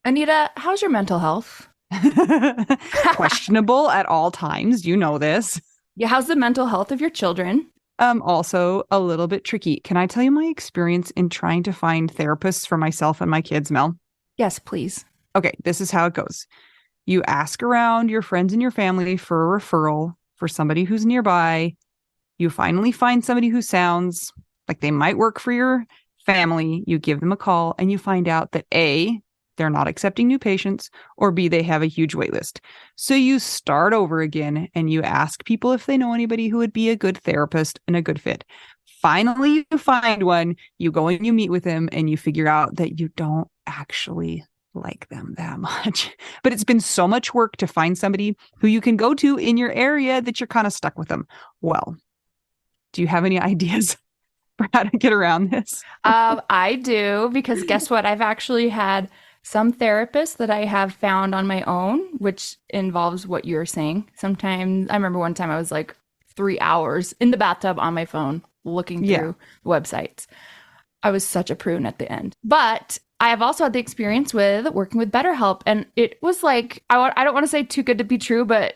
Anita, how's your mental health? Questionable at all times. You know this. Yeah, how's the mental health of your children? Also a little bit tricky. Can I tell you my experience in trying to find therapists for myself and my kids, Mel? Yes, please. Okay, this is how it goes. You ask around your friends and your family for a referral for somebody who's nearby. You finally find somebody who sounds like they might work for your family. You give them a call and you find out that A, they're not accepting new patients, or B, they have a huge wait list. So you start over again and you ask people if they know anybody who would be a good therapist and a good fit. Finally, you find one, you go and you meet with them and you figure out that you don't actually like them that much. But it's been so much work to find somebody who you can go to in your area that you're kind of stuck with them. Well, do you have any ideas for how to get around this? I do, because guess what? I've actually had some therapists that I have found on my own, which involves what you're saying. Sometimes, I remember one time I was like 3 hours in the bathtub on my phone looking through websites. I was such a prune at the end. But I have also had the experience with working with BetterHelp. And it was like, I don't want to say too good to be true, but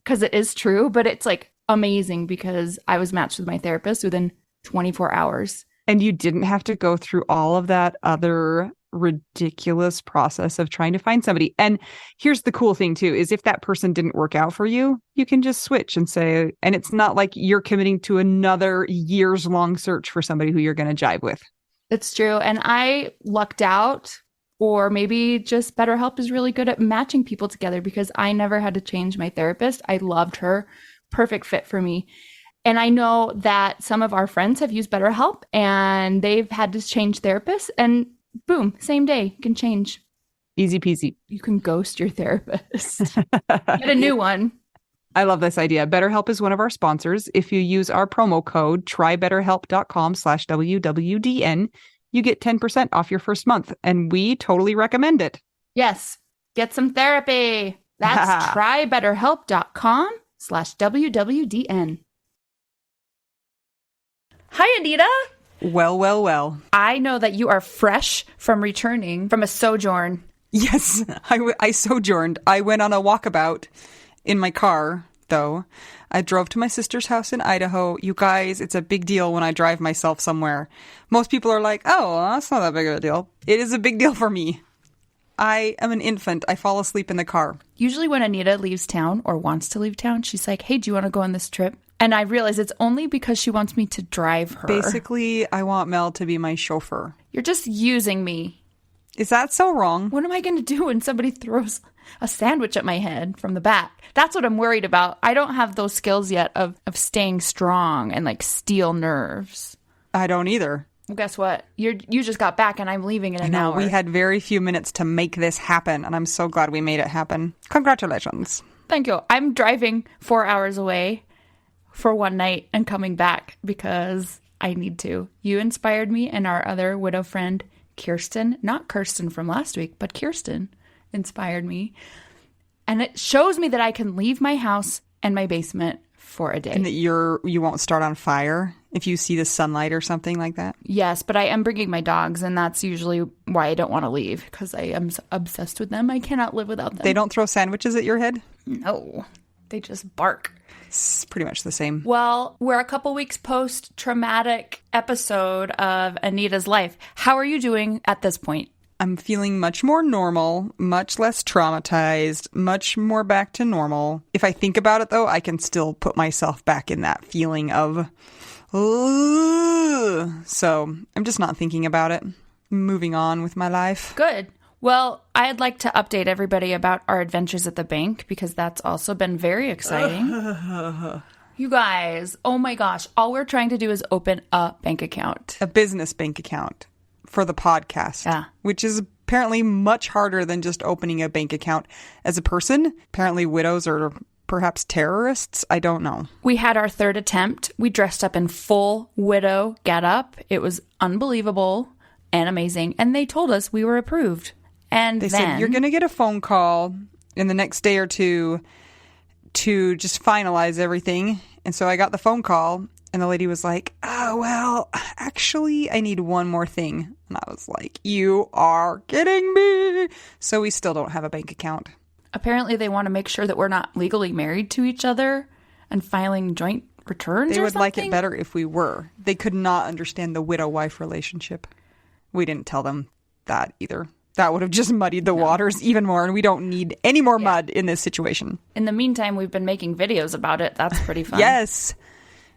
because it is true, but it's like amazing because I was matched with my therapist within 24 hours. And you didn't have to go through all of that other ridiculous process of trying to find somebody. And here's the cool thing too, is if that person didn't work out for you, you can just switch and say, and it's not like you're committing to another years long search for somebody who you're going to jive with. It's true. And I lucked out, or maybe just BetterHelp is really good at matching people together because I never had to change my therapist. I loved her. Perfect fit for me. And I know that some of our friends have used BetterHelp and they've had to change therapists, and boom, same day, you can change. Easy peasy. You can ghost your therapist. Get a new one. I love this idea. BetterHelp is one of our sponsors. If you use our promo code, trybetterhelp.com/WWDN, you get 10% off your first month. And we totally recommend it. Yes. Get some therapy. That's trybetterhelp.com/WWDN. Hi, Anita. Well. I know that you are fresh from returning from a sojourn. Yes, I sojourned. I went on a walkabout in my car, though. I drove to my sister's house in Idaho. You guys, it's a big deal when I drive myself somewhere. Most people are like, oh, well, that's not that big of a deal. It is a big deal for me. I am an infant. I fall asleep in the car. Usually when Anita leaves town or wants to leave town, she's like, hey, do you want to go on this trip? And I realize it's only because she wants me to drive her. Basically, I want Mel to be my chauffeur. You're just using me. Is that so wrong? What am I going to do when somebody throws a sandwich at my head from the back? That's what I'm worried about. I don't have those skills yet of staying strong and like steel nerves. I don't either. Well, guess what? You just got back and I'm leaving in an hour. We had very few minutes to make this happen, and I'm so glad we made it happen. Congratulations. Thank you. I'm driving 4 hours away for one night and coming back because I need to. You inspired me, and our other widow friend, Kirsten, not Kirsten from last week, but Kirsten inspired me. And it shows me that I can leave my house and my basement for a day. And that you won't start on fire if you see the sunlight or something like that? Yes, but I am bringing my dogs, and that's usually why I don't want to leave, because I am obsessed with them. I cannot live without them. They don't throw sandwiches at your head? No, they just bark. It's pretty much the same. Well, we're a couple weeks post-traumatic episode of Anita's life. How are you doing at this point? I'm feeling much more normal, much less traumatized, much more back to normal. If I think about it, though, I can still put myself back in that feeling of, so I'm just not thinking about it. Moving on with my life. Good. Well, I'd like to update everybody about our adventures at the bank, because that's also been very exciting. You guys, oh my gosh, all we're trying to do is open a bank account. A business bank account for the podcast. Yeah. Which is apparently much harder than just opening a bank account as a person. Apparently widows are perhaps terrorists. I don't know. We had our third attempt. We dressed up in full widow getup. It was unbelievable and amazing. And they told us we were approved. And they said, you're going to get a phone call in the next day or two to just finalize everything. And so I got the phone call And the lady was like, oh, well, actually, I need one more thing. And I was like, you are kidding me. So we still don't have a bank account. Apparently, they want to make sure that we're not legally married to each other and filing joint returns. They or would like it something? better if we were. They could not understand the widow-wife relationship. We didn't tell them that either. That would have just muddied the waters even more, and we don't need any more mud in this situation. In the meantime, we've been making videos about it. That's pretty fun.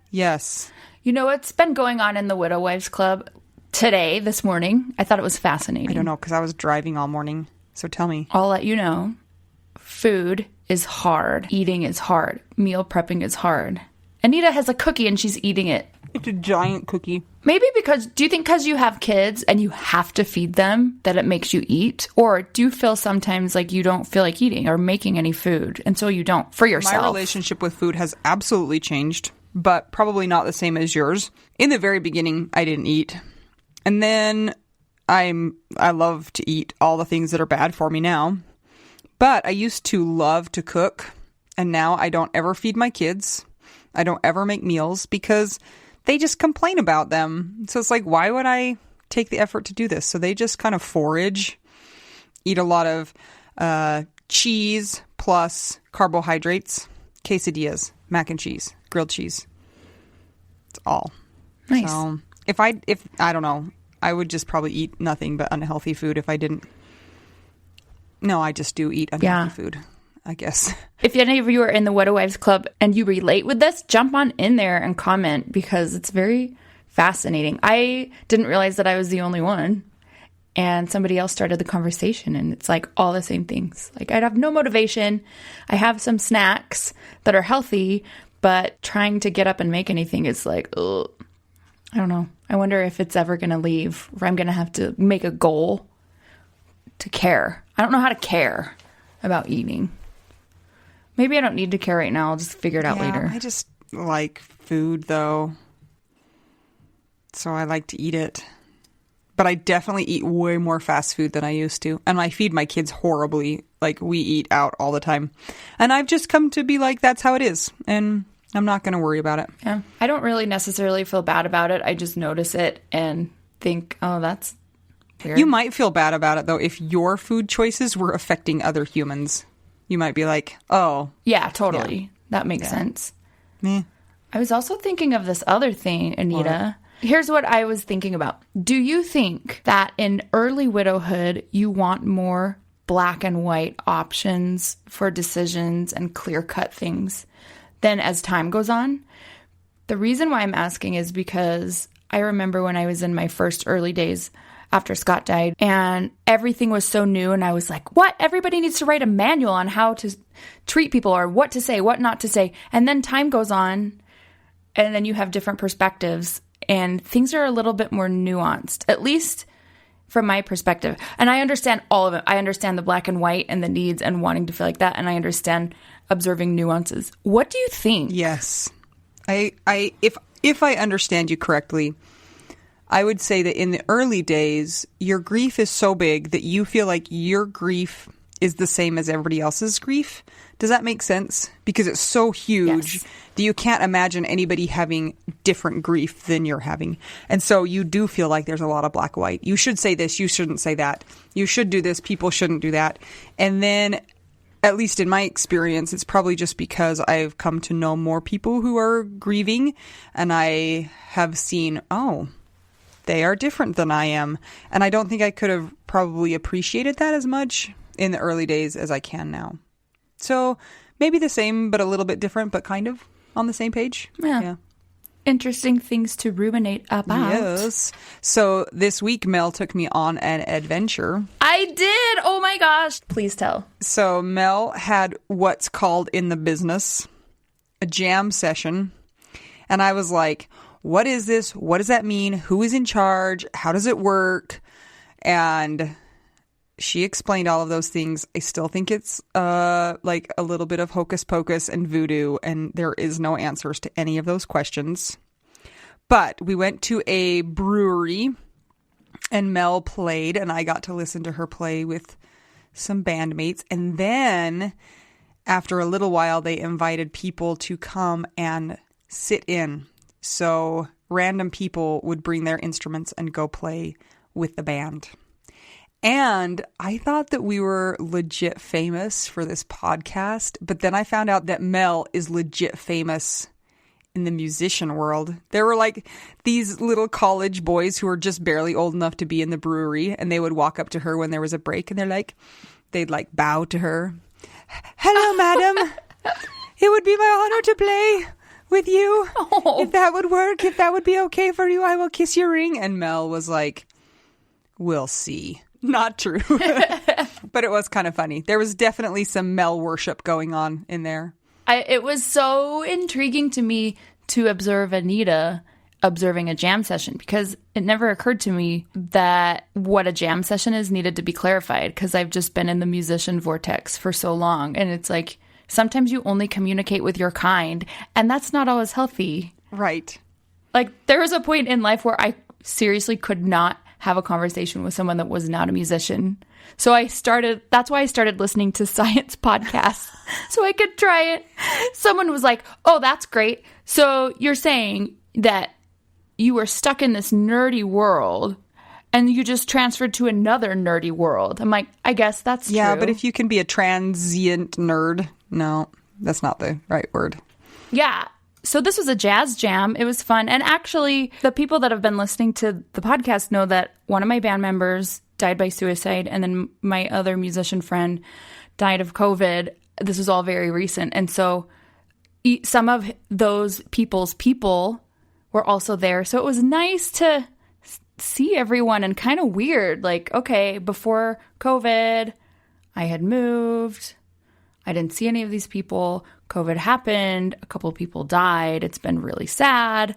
Yes. You know what's been going on in the Widow Wives Club today, this morning? I thought it was fascinating. I don't know, because I was driving all morning. So tell me. I'll let you know. Food is hard. Eating is hard. Meal prepping is hard. Anita has a cookie and she's eating it. It's a giant cookie. Maybe do you think because you have kids and you have to feed them that it makes you eat? Or do you feel sometimes like you don't feel like eating or making any food and so you don't for yourself? My relationship with food has absolutely changed, but probably not the same as yours. In the very beginning, I didn't eat. And then I love to eat all the things that are bad for me now. But I used to love to cook, and now I don't ever feed my kids. I don't ever make meals because they just complain about them. So it's like, why would I take the effort to do this? So they just kind of forage, eat a lot of cheese plus carbohydrates, quesadillas, mac and cheese, grilled cheese. It's all. Nice. So if I don't know, I would just probably eat nothing but unhealthy food if I didn't. No, I just do eat unhealthy food, I guess. If any of you are in the Widow Wives Club and you relate with this, jump on in there and comment because it's very fascinating. I didn't realize that I was the only one. And somebody else started the conversation and it's like all the same things. Like I'd have no motivation. I have some snacks that are healthy, but trying to get up and make anything is like, ugh. I don't know. I wonder if it's ever going to leave or I'm going to have to make a goal to care. I don't know how to care about eating. Maybe I don't need to care right now. I'll just figure it out later. I just like food, though. So I like to eat it. But I definitely eat way more fast food than I used to. And I feed my kids horribly. Like, we eat out all the time. And I've just come to be like, that's how it is. And I'm not going to worry about it. Yeah. I don't really necessarily feel bad about it. I just notice it and think, oh, that's weird. You might feel bad about it, though, if your food choices were affecting other humans. You might be like, oh. Yeah, totally. Yeah. That makes sense. Meh. I was also thinking of this other thing, Anita. What? Here's what I was thinking about. Do you think that in early widowhood, you want more black and white options for decisions and clear-cut things than as time goes on? The reason why I'm asking is because I remember when I was in my first early days after Scott died, and everything was so new, and I was like, what? Everybody needs to write a manual on how to treat people or what to say, what not to say. And then time goes on, and then you have different perspectives, and things are a little bit more nuanced, at least from my perspective. And I understand all of it. I understand the black and white and the needs and wanting to feel like that, and I understand observing nuances. What do you think? Yes. If I understand you correctly, I would say that in the early days, your grief is so big that you feel like your grief is the same as everybody else's grief. Does that make sense? Because it's so huge that you can't imagine anybody having different grief than you're having. And so you do feel like there's a lot of black and white. You should say this. You shouldn't say that. You should do this. People shouldn't do that. And then, at least in my experience, it's probably just because I've come to know more people who are grieving. And I have seen, oh, they are different than I am. And I don't think I could have probably appreciated that as much in the early days as I can now. So maybe the same, but a little bit different, but kind of on the same page. Yeah. Interesting things to ruminate about. Yes. So this week, Mel took me on an adventure. I did. Oh my gosh. Please tell. So Mel had what's called in the business a jam session. And I was like, what is this? What does that mean? Who is in charge? How does it work? And she explained all of those things. I still think it's like a little bit of hocus pocus and voodoo, and there is no answers to any of those questions. But we went to a brewery, and Mel played, and I got to listen to her play with some bandmates. And then, after a little while, they invited people to come and sit in. So random people would bring their instruments and go play with the band. And I thought that we were legit famous for this podcast, but then I found out that Mel is legit famous in the musician world. There were like these little college boys who were just barely old enough to be in the brewery, and they would walk up to her when there was a break, and they'd like bow to her. Hello, madam. It would be my honor to play with you. Oh. If that would work, if that would be okay for you, I will kiss your ring. And Mel was like, we'll see. Not true. But it was kind of funny. There was definitely some Mel worship going on in there. It was so intriguing to me to observe Anita observing a jam session, because it never occurred to me that what a jam session is needed to be clarified, because I've just been in the musician vortex for so long. And it's like, sometimes you only communicate with your kind, and that's not always healthy. Right. Like, there was a point in life where I seriously could not have a conversation with someone that was not a musician. So that's why I started listening to science podcasts so I could try it. Someone was like, oh, that's great. So you're saying that you were stuck in this nerdy world and you just transferred to another nerdy world. I'm like, I guess that's true. Yeah, but if you can be a transient nerd, no, that's not the right word. Yeah. So this was a jazz jam. It was fun. And actually, the people that have been listening to the podcast know that one of my band members died by suicide, and then my other musician friend died of COVID. This was all very recent. And so some of those people's people were also there. So it was nice to see everyone, and kind of weird. Like, okay, before COVID, I had moved. I didn't see any of these people. COVID happened. A couple of people died. It's been really sad.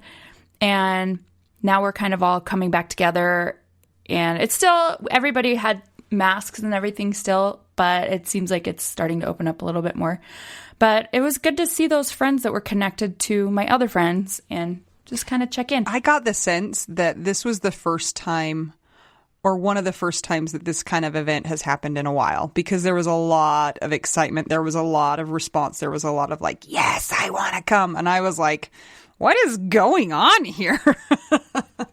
And now we're kind of all coming back together. And it's still, everybody had masks and everything still, but it seems like it's starting to open up a little bit more. But it was good to see those friends that were connected to my other friends and just kind of check in. I got the sense that this was the first time, or one of the first times, that this kind of event has happened in a while, because there was a lot of excitement. There was a lot of response. There was a lot of like, yes, I want to come. And I was like, what is going on here?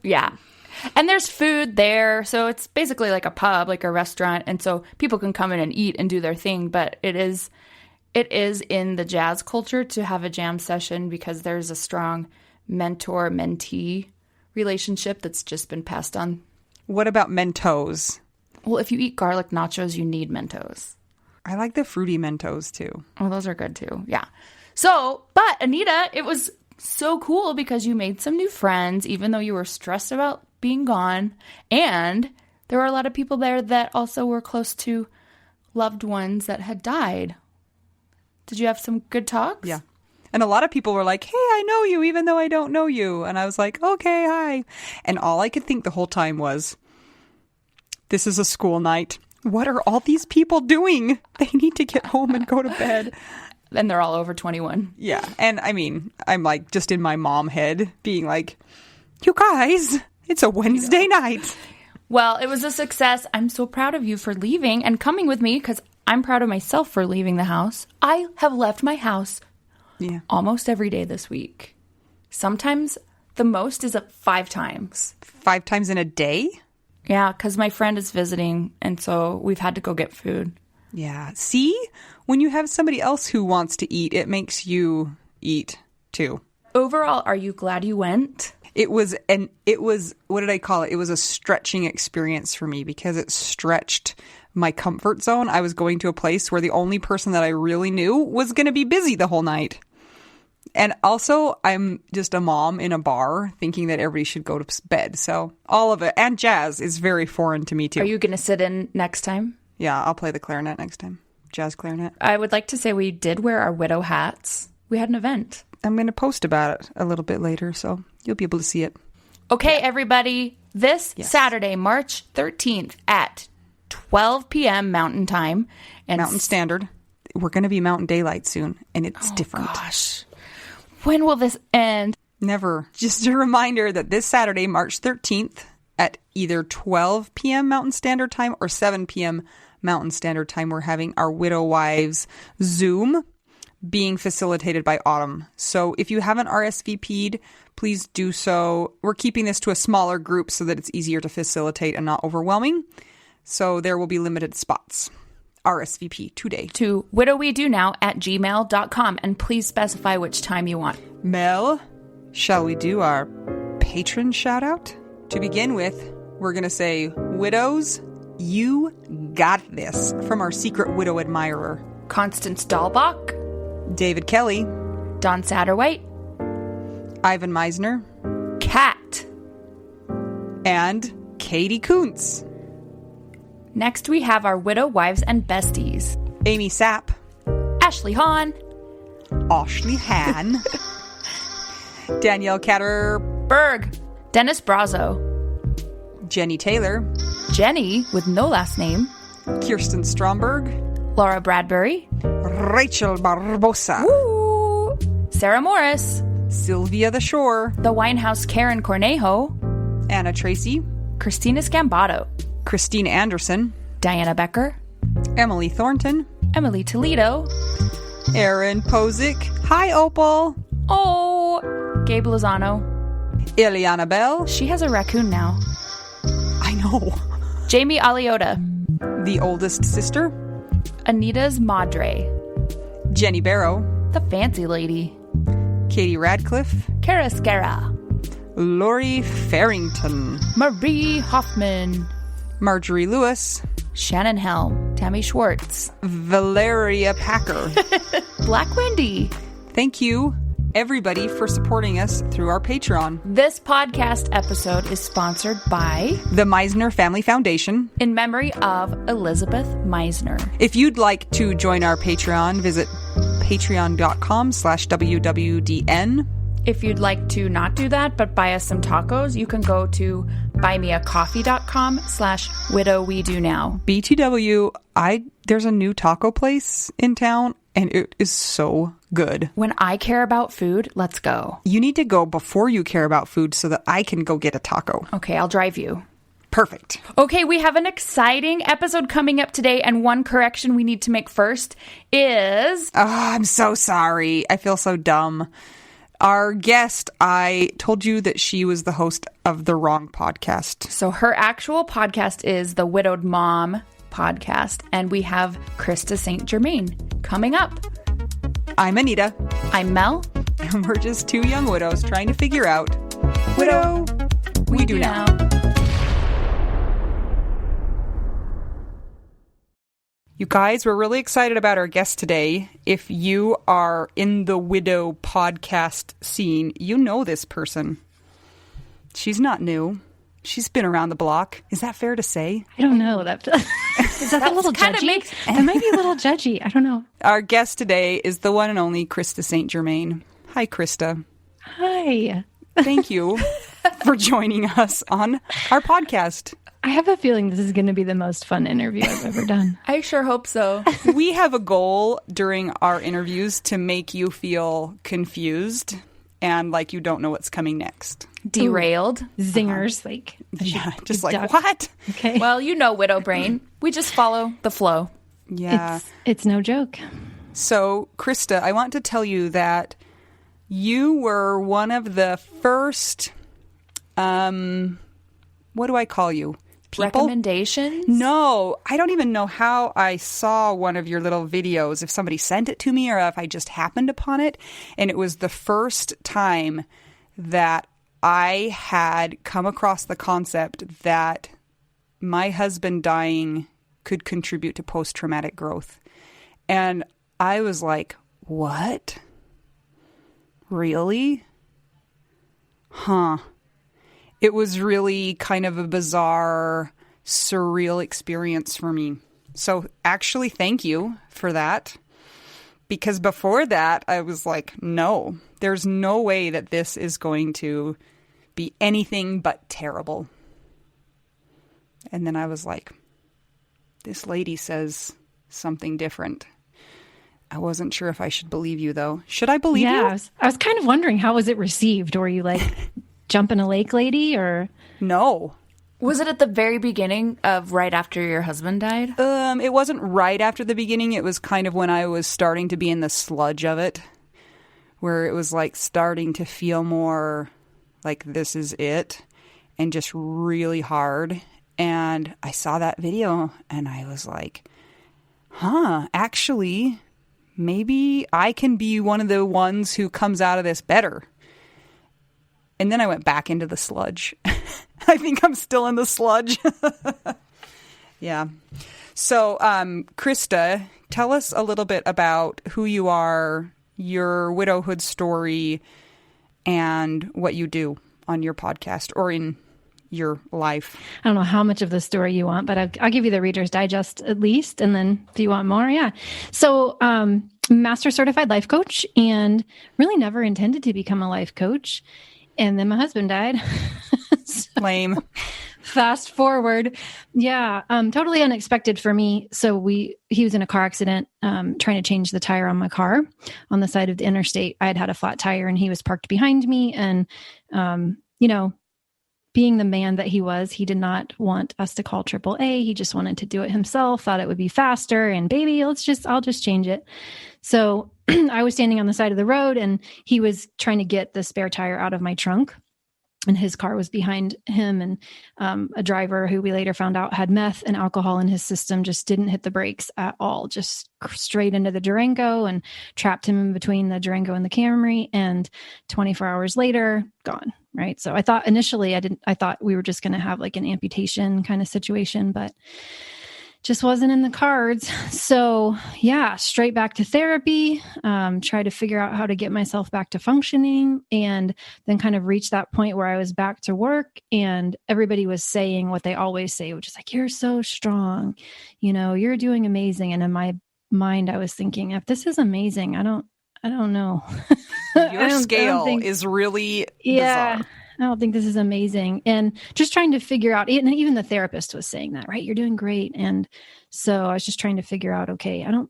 Yeah. And there's food there. So it's basically like a pub, like a restaurant. And so people can come in and eat and do their thing. But it is in the jazz culture to have a jam session, because there's a strong mentor-mentee relationship that's just been passed on. What about Mentos? Well, if you eat garlic nachos, you need Mentos. I like the fruity Mentos too. Oh, those are good too. Yeah. So, but Anita, it was so cool because you made some new friends, even though you were stressed about being gone. And there were a lot of people there that also were close to loved ones that had died. Did you have some good talks? Yeah. And a lot of people were like, hey, I know you, even though I don't know you. And I was like, okay, hi. And all I could think the whole time was, this is a school night. What are all these people doing? They need to get home and go to bed. And they're all over 21. Yeah. And I mean, I'm like just in my mom head being like, you guys, it's a Wednesday night. Well, it was a success. I'm so proud of you for leaving and coming with me, because I'm proud of myself for leaving the house. I have left my house almost every day this week. Sometimes the most is 5 times. 5 times in a day? Yeah, because my friend is visiting, and so we've had to go get food. Yeah. See? When you have somebody else who wants to eat, it makes you eat too. Overall, are you glad you went? It was, what did I call it? It was a stretching experience for me, because it stretched my comfort zone. I was going to a place where the only person that I really knew was going to be busy the whole night. And also, I'm just a mom in a bar thinking that everybody should go to bed. So all of it, and jazz, is very foreign to me too. Are you going to sit in next time? Yeah, I'll play the clarinet next time. Jazz clarinet. I would like to say we did wear our widow hats. We had an event. I'm going to post about it a little bit later, so you'll be able to see it. Okay, everybody. This Saturday, March 13th at 12 p.m. Mountain Time. And Mountain Standard. We're going to be Mountain Daylight soon, and it's different. Gosh. When will this end? Never. Just a reminder that this Saturday, March 13th, at either 12 p.m. Mountain Standard Time or 7 p.m. Mountain Standard Time, we're having our Widow Wives Zoom. being facilitated by Autumn. So if you haven't RSVP'd, please do so. We're keeping this to a smaller group so that it's easier to facilitate and not overwhelming. So there will be limited spots. RSVP today. To widowwedonow@gmail.com, and please specify which time you want. Mel, shall we do our patron shout out? To begin with, we're going to say, widows, you got this, from our secret widow admirer. Constance Dahlbach, David Kelly, Don Satterwhite, Ivan Misner, Kat, and Katie Kuntz. Next, we have our widow wives and besties. Amy Sapp, Ashley Hahn, Ashley Han, Danielle Catterberg, Dennis Brazo, Jenny Taylor, Jenny with no last name, Kirsten Stromberg, Laura Bradbury, Rachel Barbosa, Woo! Sarah Morris, Sylvia the Shore, The Winehouse Karen Cornejo, Anna Tracy, Christina Scambato, Christine Anderson, Diana Becker, Emily Thornton, Emily Toledo, Erin Posick, hi Opal, Gabe Lozano. Ileana Bell, She has a raccoon now. I know, Jamie Aliota, the oldest sister, Anita's Madre, Jenny Barrow, The Fancy Lady, Katie Radcliffe, Cara Scara, Lori Farrington, Marie Hoffman, Marjorie Lewis, Shannon Helm, Tammy Schwartz, Valeria Packer. Black Wendy. Thank you, everybody, for supporting us through our Patreon. This podcast episode is sponsored by The Misner Family Foundation. in memory of Elisabeth Misner. If you'd like to join our Patreon, visit patreon.com/WWDN. If you'd like to not do that, but buy us some tacos, you can go to buymeacoffee.com/widowwedonow. BTW, there's a new taco place in town, and it is so good. When I care about food, let's go. You need to go before you care about food so that I can go get a taco. Okay, I'll drive you. Perfect. Okay, we have an exciting episode coming up today, and one correction we need to make first is... Oh, I'm so sorry. I feel so dumb. Our guest, I told you that she was the host of the wrong podcast. So her actual podcast is the Widowed Mom podcast, and we have Krista St. Germain coming up. I'm Anita. I'm Mel. And we're just two young widows trying to figure out, widow, we do now. You guys, we're really excited about our guest today. If you are in the widow podcast scene, you know this person. She's not new. She's been around the block. Is that fair to say? I don't know. Is that a little judgy? That might be a little judgy. I don't know. Our guest today is the one and only Krista St. Germain. Hi, Krista. Hi. Thank you for joining us on our podcast. I have a feeling this is going to be the most fun interview I've ever done. I sure hope so. We have a goal during our interviews to make you feel confused and like you don't know what's coming next. Derailed. Zingers. Like, Yeah, just like, duck. what? Okay. Well, you know widow brain. We just follow the flow. Yeah. It's no joke. So, Krista, I want to tell you that you were one of the first, what do I call you? People? Recommendations? No, I don't even know how I saw one of your little videos, if somebody sent it to me or if I just happened upon it. And it was the first time that I had come across the concept that my husband dying could contribute to post-traumatic growth. And I was like, what? Really? Huh. It was really kind of a bizarre, surreal experience for me. So actually, thank you for that. Because before that, I was like, no, there's no way that this is going to be anything but terrible. And then I was like, this lady says something different. I wasn't sure if I should believe you, though. Should I believe you? Yeah, I was kind of wondering, how was it received? Were you like, jump in a lake lady, or? No. Was it at the very beginning of right after your husband died? It wasn't right after the beginning. It was kind of when I was starting to be in the sludge of it, where it was like starting to feel more like this is it and just really hard. And I saw that video and I was like, actually, maybe I can be one of the ones who comes out of this better. And then I went back into the sludge. I think I'm still in the sludge. Yeah. So, Krista, tell us a little bit about who you are, your widowhood story, and what you do on your podcast or in your life. I don't know how much of the story you want, but I'll give you the Reader's Digest at least. And then if you want more, yeah. So, master certified life coach, and really never intended to become a life coach. And then my husband died. Lame. Fast forward. Yeah. Totally unexpected for me. So he was in a car accident, trying to change the tire on my car on the side of the interstate. I had a flat tire and he was parked behind me. And, being the man that he was, he did not want us to call AAA. He just wanted to do it himself, thought it would be faster, and baby, I'll just change it. So I was standing on the side of the road and he was trying to get the spare tire out of my trunk. And his car was behind him, and a driver who we later found out had meth and alcohol in his system just didn't hit the brakes at all, just straight into the Durango and trapped him in between the Durango and the Camry. And 24 hours later, gone. Right. So I thought initially I thought we were just going to have like an amputation kind of situation, but just wasn't in the cards. So yeah, straight back to therapy, try to figure out how to get myself back to functioning, and then kind of reach that point where I was back to work and everybody was saying what they always say, which is like, you're so strong, you're doing amazing. And in my mind, I was thinking, if this is amazing, I don't know. Your scale is really bizarre. I don't think this is amazing. And just trying to figure out, and even the therapist was saying that, right? You're doing great. And so I was just trying to figure out, okay, I don't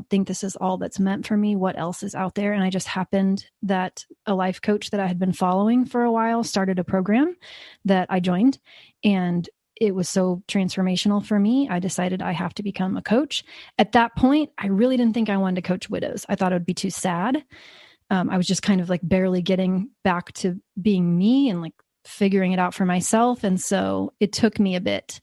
think this is all that's meant for me. What else is out there? And I just happened that a life coach that I had been following for a while started a program that I joined, and it was so transformational for me. I decided I have to become a coach. At that point, I really didn't think I wanted to coach widows. I thought it would be too sad. I was just kind of like barely getting back to being me and like figuring it out for myself. And so it took me a bit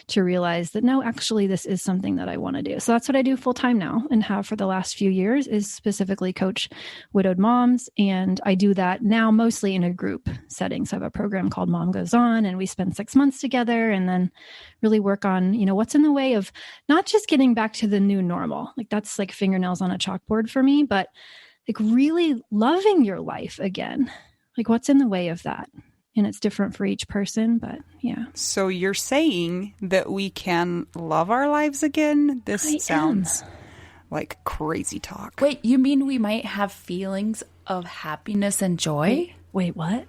to realize that no, actually, this is something that I want to do. So that's what I do full time now and have for the last few years, is specifically coach widowed moms. And I do that now mostly in a group setting. So I have a program called Mom Goes On, and we spend 6 months together and then really work on, what's in the way of not just getting back to the new normal. Like that's like fingernails on a chalkboard for me, but like really loving your life again. Like what's in the way of that? And it's different for each person, but yeah. So you're saying that we can love our lives again? This sounds like crazy talk. Wait, you mean we might have feelings of happiness and joy? Wait, what?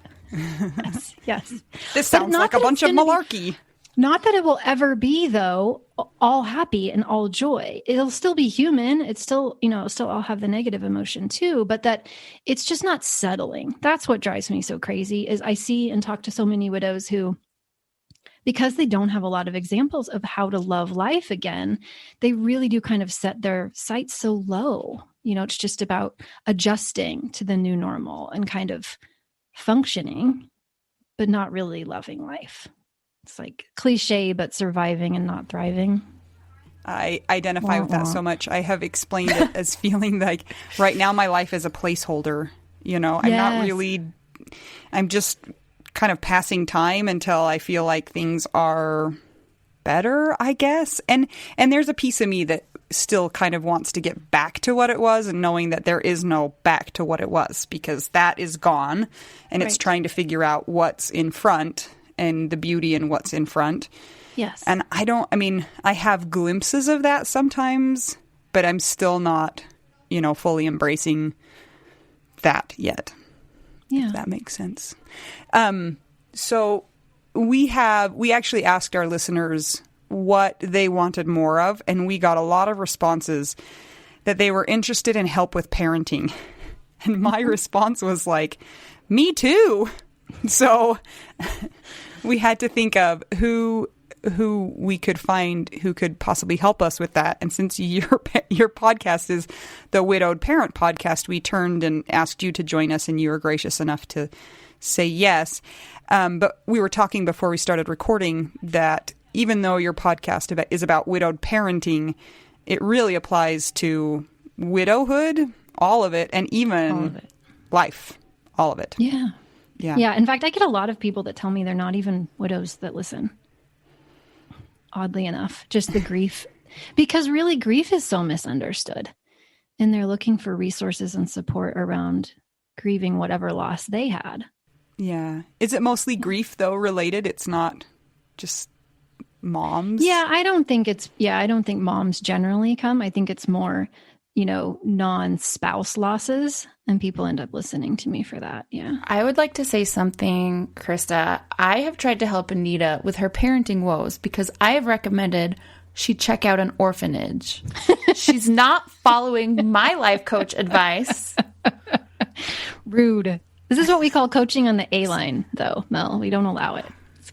Yes. This sounds like a bunch of malarkey. Not that it will ever be, though, all happy and all joy. It'll still be human. It's still, I'll have the negative emotion too, but that it's just not settling. That's what drives me so crazy, is I see and talk to so many widows who, because they don't have a lot of examples of how to love life again, they really do kind of set their sights so low. It's just about adjusting to the new normal and kind of functioning, but not really loving life. It's like cliche, but surviving and not thriving. I identify with that so much. I have explained it as feeling like right now my life is a placeholder. I'm just kind of passing time until I feel like things are better, I guess. And there's a piece of me that still kind of wants to get back to what it was, and knowing that there is no back to what it was, because that is gone, and it's trying to figure out what's in front and the beauty in what's in front. Yes. And I have glimpses of that sometimes, but I'm still not, fully embracing that yet. Yeah. If that makes sense. So we actually asked our listeners what they wanted more of, and we got a lot of responses that they were interested in help with parenting. And my response was like, me too. So we had to think of who we could find who could possibly help us with that. And since your podcast is the Widowed Parent podcast, we turned and asked you to join us, and you were gracious enough to say yes. But we were talking before we started recording that even though your podcast is about widowed parenting, it really applies to widowhood, all of it, and even life, all of it. Yeah. Yeah. Yeah. In fact, I get a lot of people that tell me they're not even widows that listen. Oddly enough, just the grief, because really grief is so misunderstood, and they're looking for resources and support around grieving whatever loss they had. Yeah. Is it mostly grief though related? It's not just moms? Yeah, I don't think moms generally come. I think it's more, non-spouse losses, and people end up listening to me for that. Yeah. I would like to say something, Krista. I have tried to help Anita with her parenting woes because I have recommended she check out an orphanage. She's not following my life coach advice. Rude. This is what we call coaching on the A line, though, Mel. We don't allow it.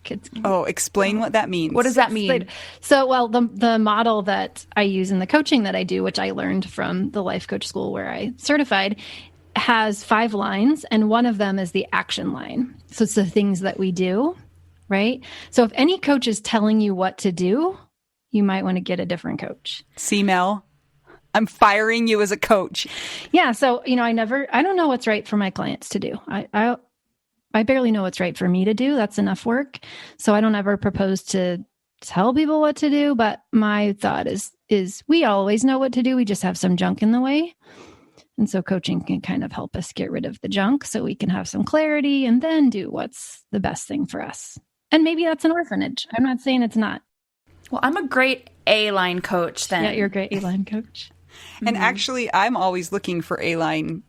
Kids. Oh, explain what that means. What does that mean? So, well, the model that I use in the coaching that I do, which I learned from the life coach school where I certified, has 5 lines, and one of them is the action line. So it's the things that we do, right? So if any coach is telling you what to do, you might want to get a different coach. See, Mel, I'm firing you as a coach. Yeah. So, I don't know what's right for my clients to do. I barely know what's right for me to do. That's enough work. So I don't ever propose to tell people what to do. But my thought is we always know what to do. We just have some junk in the way. And so coaching can kind of help us get rid of the junk so we can have some clarity and then do what's the best thing for us. And maybe that's an orphanage. I'm not saying it's not. Well, I'm a great A-line coach then. Yeah, you're a great A-line coach. And actually, I'm always looking for A-line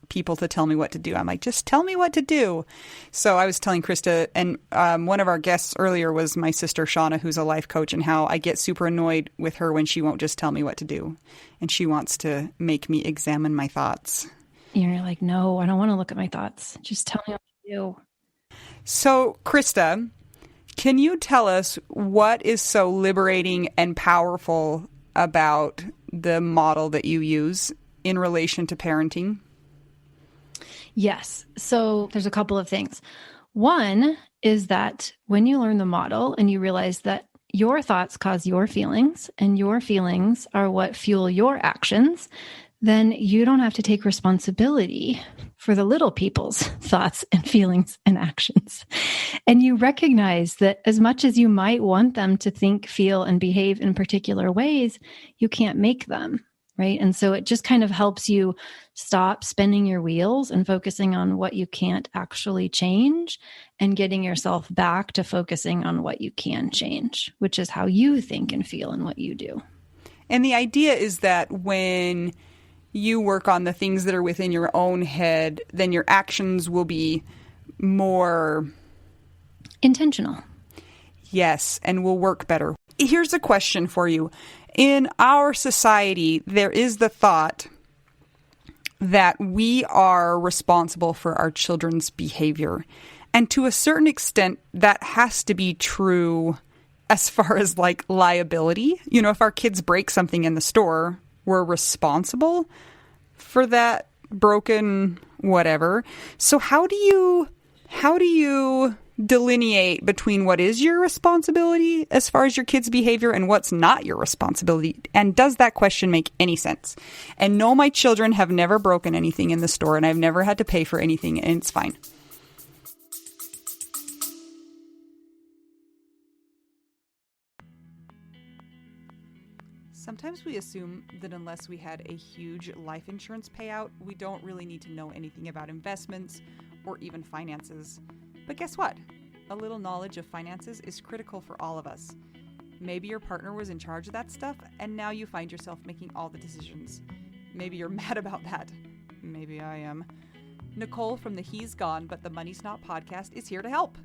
people to tell me what to do. I'm like, just tell me what to do. So I was telling Krista, and one of our guests earlier was my sister Shauna, who's a life coach, and how I get super annoyed with her when she won't just tell me what to do. And she wants to make me examine my thoughts. You're like, no, I don't want to look at my thoughts. Just tell me what to do. So Krista, can you tell us what is so liberating and powerful about the model that you use in relation to parenting? Yes. So there's a couple of things. One is that when you learn the model and you realize that your thoughts cause your feelings and your feelings are what fuel your actions, then you don't have to take responsibility for the little people's thoughts and feelings and actions. And you recognize that as much as you might want them to think, feel, and behave in particular ways, you can't make them. Right. And so it just kind of helps you stop spinning your wheels and focusing on what you can't actually change and getting yourself back to focusing on what you can change, which is how you think and feel and what you do. And the idea is that when you work on the things that are within your own head, then your actions will be more intentional. Yes, and will work better. Here's a question for you. In our society, there is the thought that we are responsible for our children's behavior. And to a certain extent, that has to be true as far as like liability. If our kids break something in the store, we're responsible for that broken whatever. So how do you delineate between what is your responsibility as far as your kids' behavior and what's not your responsibility? And does that question make any sense? And no, my children have never broken anything in the store, and I've never had to pay for anything, and it's fine. Sometimes we assume that unless we had a huge life insurance payout, we don't really need to know anything about investments or even finances. But guess what? A little knowledge of finances is critical for all of us. Maybe your partner was in charge of that stuff, and now you find yourself making all the decisions. Maybe you're mad about that. Maybe I am. Nicole from the He's Gone But the Money's Not podcast is here to help.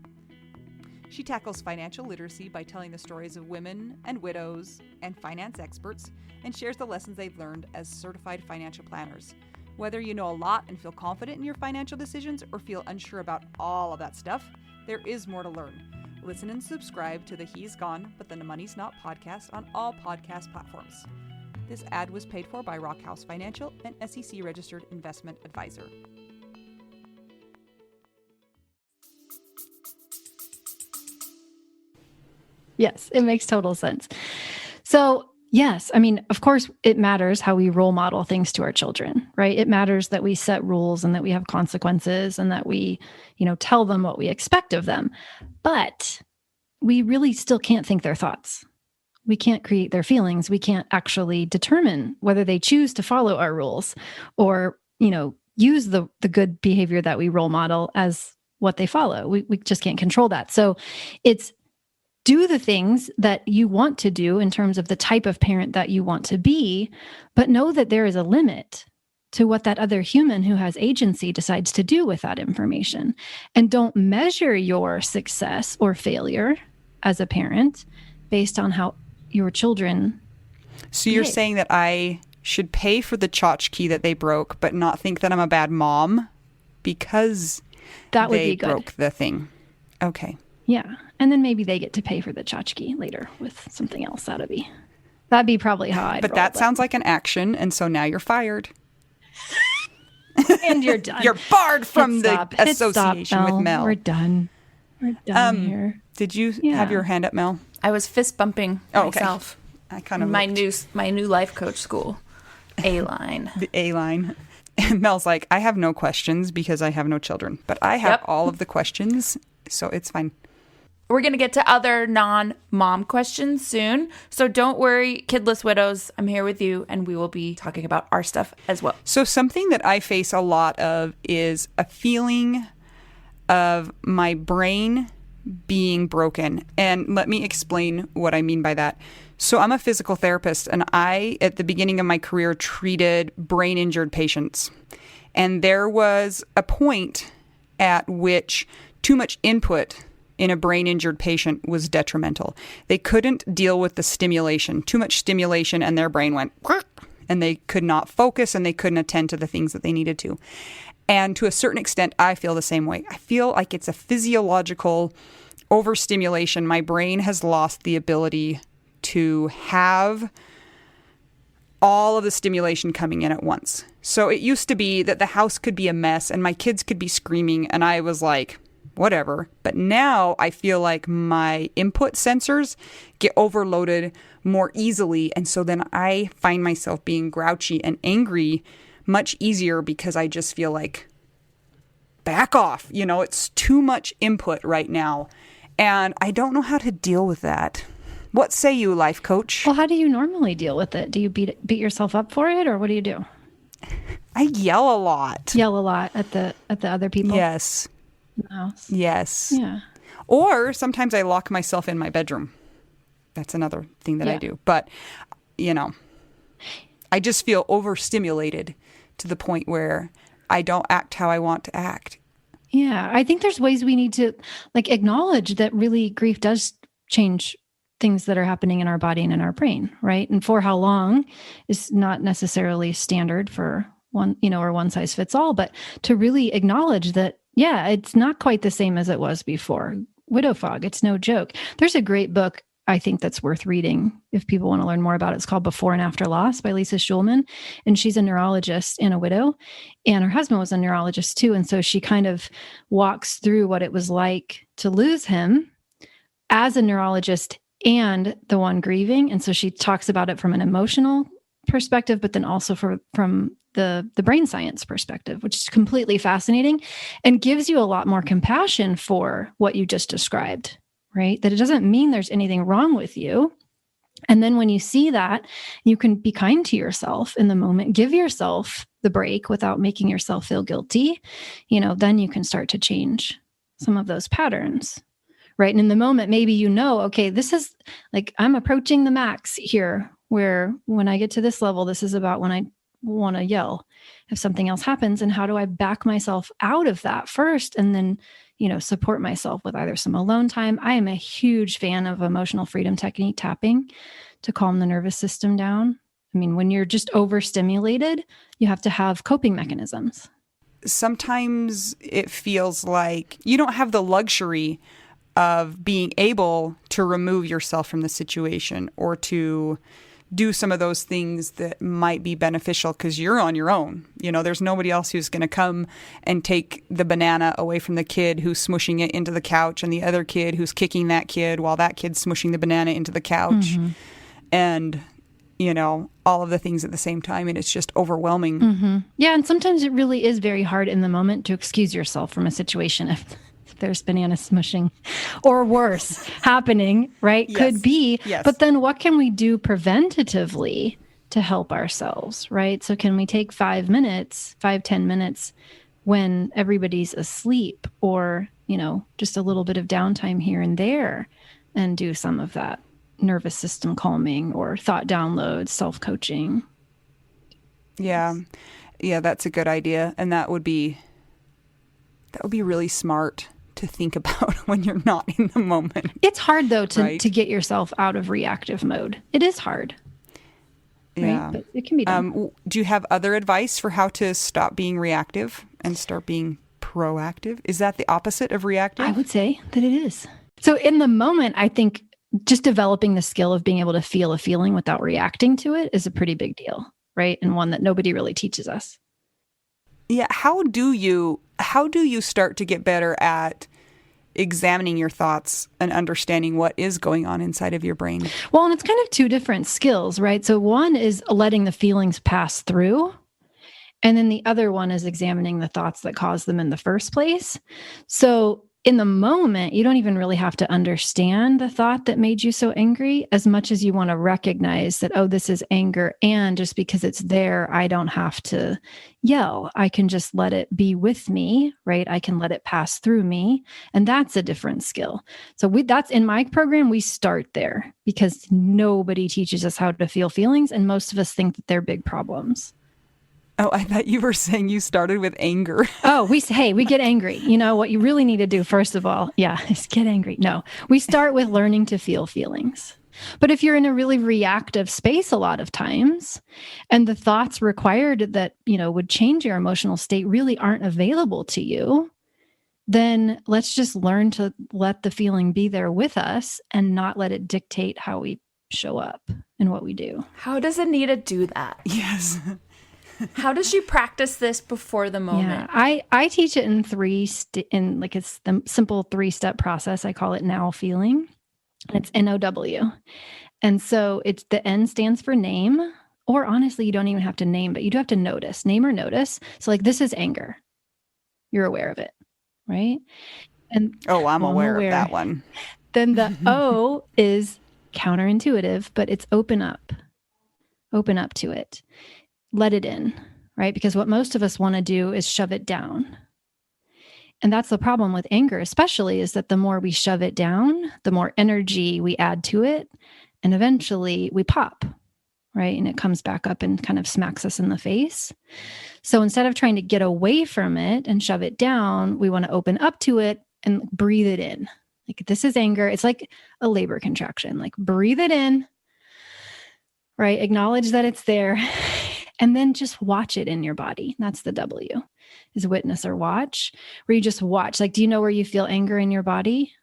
She tackles financial literacy by telling the stories of women and widows and finance experts, and shares the lessons they've learned as certified financial planners. Whether you know a lot and feel confident in your financial decisions or feel unsure about all of that stuff, there is more to learn. Listen and subscribe to the He's Gone, But the Money's Not podcast on all podcast platforms. This ad was paid for by Rockhouse Financial, an SEC-registered investment advisor. Yes, it makes total sense. So, yes, I mean, of course, it matters how we role model things to our children, right? It matters that we set rules and that we have consequences and that we, tell them what we expect of them. But we really still can't think their thoughts. We can't create their feelings. We can't actually determine whether they choose to follow our rules or, use the good behavior that we role model as what they follow. We just can't control that. So it's do the things that you want to do in terms of the type of parent that you want to be, but know that there is a limit to what that other human who has agency decides to do with that information. And don't measure your success or failure as a parent based on how your children So you're behave. saying that I should pay for the tchotchke that they broke, but not think that I'm a bad mom because that would they be good. broke the thing. Okay. Yeah. And then maybe they get to pay for the tchotchke later with something else. That'd be probably how I'd But roll, that sounds like an action, and so now you're fired. and you're done. You're barred from Hit the stop. Hit stop, association with Mel. We're done. We're done here. Did you Yeah. have your hand up, Mel? I was fist bumping Oh, okay. myself. I kind of My looked. new life coach school, A-line. The A-line. And Mel's like, I have no questions because I have no children, but I have Yep. all of the questions, so it's fine. We're going to get to other non-mom questions soon. So don't worry, kidless widows. I'm here with you, and we will be talking about our stuff as well. So something that I face a lot of is a feeling of my brain being broken. And let me explain what I mean by that. So I'm a physical therapist, and I, at the beginning of my career, treated brain injured patients. And there was a point at which too much input in a brain injured patient was detrimental. They couldn't deal with the stimulation, too much stimulation, and their brain went, and they could not focus and they couldn't attend to the things that they needed to. And to a certain extent, I feel the same way. I feel like it's a physiological overstimulation. My brain has lost the ability to have all of the stimulation coming in at once. So it used to be that the house could be a mess and my kids could be screaming and I was like, whatever. But now I feel like my input sensors get overloaded more easily. And so then I find myself being grouchy and angry much easier because I just feel like, back off. It's too much input right now. And I don't know how to deal with that. What say you, life coach? Well, how do you normally deal with it? Do you beat yourself up for it, or what do you do? I yell a lot. Yell a lot at the other people Yes. in the house? Yes. Yeah. Or sometimes I lock myself in my bedroom. That's another thing that I Yeah. do. But, I just feel overstimulated to the point where I don't act how I want to act. Yeah. I think there's ways we need to acknowledge that really grief does change things that are happening in our body and in our brain, right? And for how long is not necessarily standard for one, or one size fits all, but to really acknowledge that, yeah, it's not quite the same as it was before. Widow fog, it's no joke. There's a great book I think that's worth reading if people want to learn more about it. It's called Before and After Loss by Lisa Schulman. And she's a neurologist and a widow. And her husband was a neurologist too. And so she kind of walks through what it was like to lose him as a neurologist and the one grieving. And so she talks about it from an emotional perspective, but then also from the brain science perspective, which is completely fascinating and gives you a lot more compassion for what you just described, right? That it doesn't mean there's anything wrong with you. And then when you see that, you can be kind to yourself in the moment, give yourself the break without making yourself feel guilty, then you can start to change some of those patterns. Right. And in the moment, maybe okay, this is I'm approaching the max here, where when I get to this level, this is about when I want to yell if something else happens. And how do I back myself out of that first and then, support myself with either some alone time. I am a huge fan of emotional freedom technique tapping to calm the nervous system down. I mean, when you're just overstimulated, you have to have coping mechanisms. Sometimes it feels like you don't have the luxury of being able to remove yourself from the situation or to do some of those things that might be beneficial because you're on your own. There's nobody else who's going to come and take the banana away from the kid who's smushing it into the couch and the other kid who's kicking that kid while that kid's smushing the banana into the couch. And, all of the things at the same time. And it's just overwhelming. Yeah. And sometimes it really is very hard in the moment to excuse yourself from a situation if there's banana smushing or worse happening, right? Yes. Could be. Yes. But then what can we do preventatively to help ourselves, right? So can we take 10 minutes when everybody's asleep or, just a little bit of downtime here and there and do some of that nervous system calming or thought downloads, self-coaching? Yeah. Yeah, that's a good idea. And that would be really smart to think about when you're not in the moment. It's hard though to right? get yourself out of reactive mode. It is hard. Yeah. Right? But it can be done. Do you have other advice for how to stop being reactive and start being proactive? Is that the opposite of reactive? I would say that it is. So in the moment, I think just developing the skill of being able to feel a feeling without reacting to it is a pretty big deal, right? And one that nobody really teaches us. Yeah. How do you start to get better at examining your thoughts and understanding what is going on inside of your brain? Well, and it's kind of two different skills, right? So one is letting the feelings pass through. And then the other one is examining the thoughts that caused them in the first place. So in the moment, you don't even really have to understand the thought that made you so angry as much as you want to recognize that, oh, this is anger. And just because it's there, I don't have to yell. I can just let it be with me, right? I can let it pass through me. And that's a different skill. So that's in my program, we start there because nobody teaches us how to feel feelings. And most of us think that they're big problems. Oh, I thought you were saying you started with anger. Oh, we get angry. What you really need to do, first of all, is get angry. No, we start with learning to feel feelings. But if you're in a really reactive space a lot of times, and the thoughts required that, would change your emotional state really aren't available to you, then let's just learn to let the feeling be there with us and not let it dictate how we show up and what we do. How does Anita do that? Yes. How does she practice this before the moment? Yeah, I teach it in it's the simple 3-step process. I call it now feeling. And it's NOW. And so it's the N stands for name, or honestly, you don't even have to name, but you do have to notice, name or notice. So this is anger. You're aware of it, right? And I'm aware of that one. Then the O is counterintuitive, but it's open up to it. Let it in, right? Because what most of us want to do is shove it down. And that's the problem with anger, especially, is that the more we shove it down, the more energy we add to it. And eventually we pop, right? And it comes back up and kind of smacks us in the face. So instead of trying to get away from it and shove it down, we want to open up to it and breathe it in. This is anger. It's like a labor contraction. Breathe it in, right? Acknowledge that it's there. And then just watch it in your body. That's the W, is witness or watch, where you just watch. Do you know where you feel anger in your body?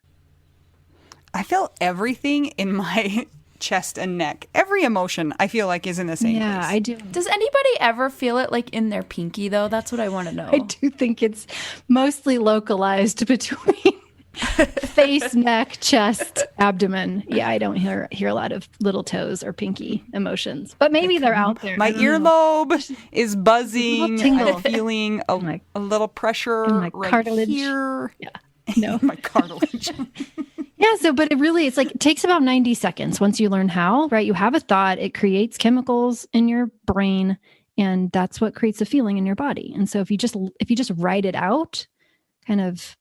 I feel everything in my chest and neck. Every emotion I feel like is in the same place. Yeah, I do. Does anybody ever feel it in their pinky though? That's what I want to know. I do think it's mostly localized between face, neck, chest, abdomen. Yeah, I don't hear a lot of little toes or pinky emotions, but maybe they're out there. My earlobe is buzzing. I'm feeling a little pressure my right cartilage. Here. Yeah, no, my cartilage. Yeah. So, but it takes about 90 seconds once you learn how, right? You have a thought, it creates chemicals in your brain, and that's what creates a feeling in your body. And so if you just write it out, kind of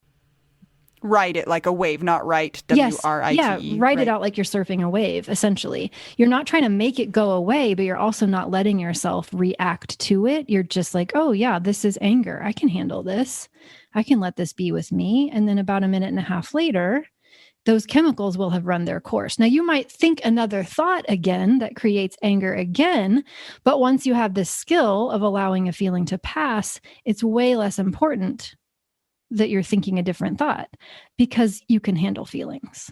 write it like a wave, not write, Yes. WRITE. Yeah, write it out like you're surfing a wave, essentially. You're not trying to make it go away, but you're also not letting yourself react to it. You're just oh yeah, this is anger. I can handle this. I can let this be with me. And then about a minute and a half later, those chemicals will have run their course. Now, you might think another thought again that creates anger again, but once you have this skill of allowing a feeling to pass, it's way less important that you're thinking a different thought because you can handle feelings.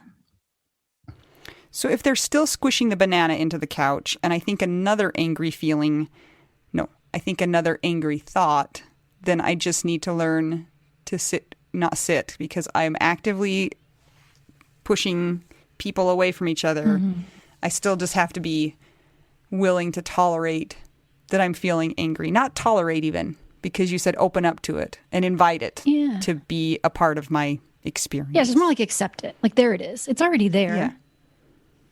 So if they're still squishing the banana into the couch, and I think another angry thought, then I just need to learn to not sit, because I'm actively pushing people away from each other. Mm-hmm. I still just have to be willing to tolerate that I'm feeling angry. Not tolerate even, because you said open up to it and invite it to be a part of my experience. Yeah, it's more like accept it. Like, there it is. It's already there. Yeah.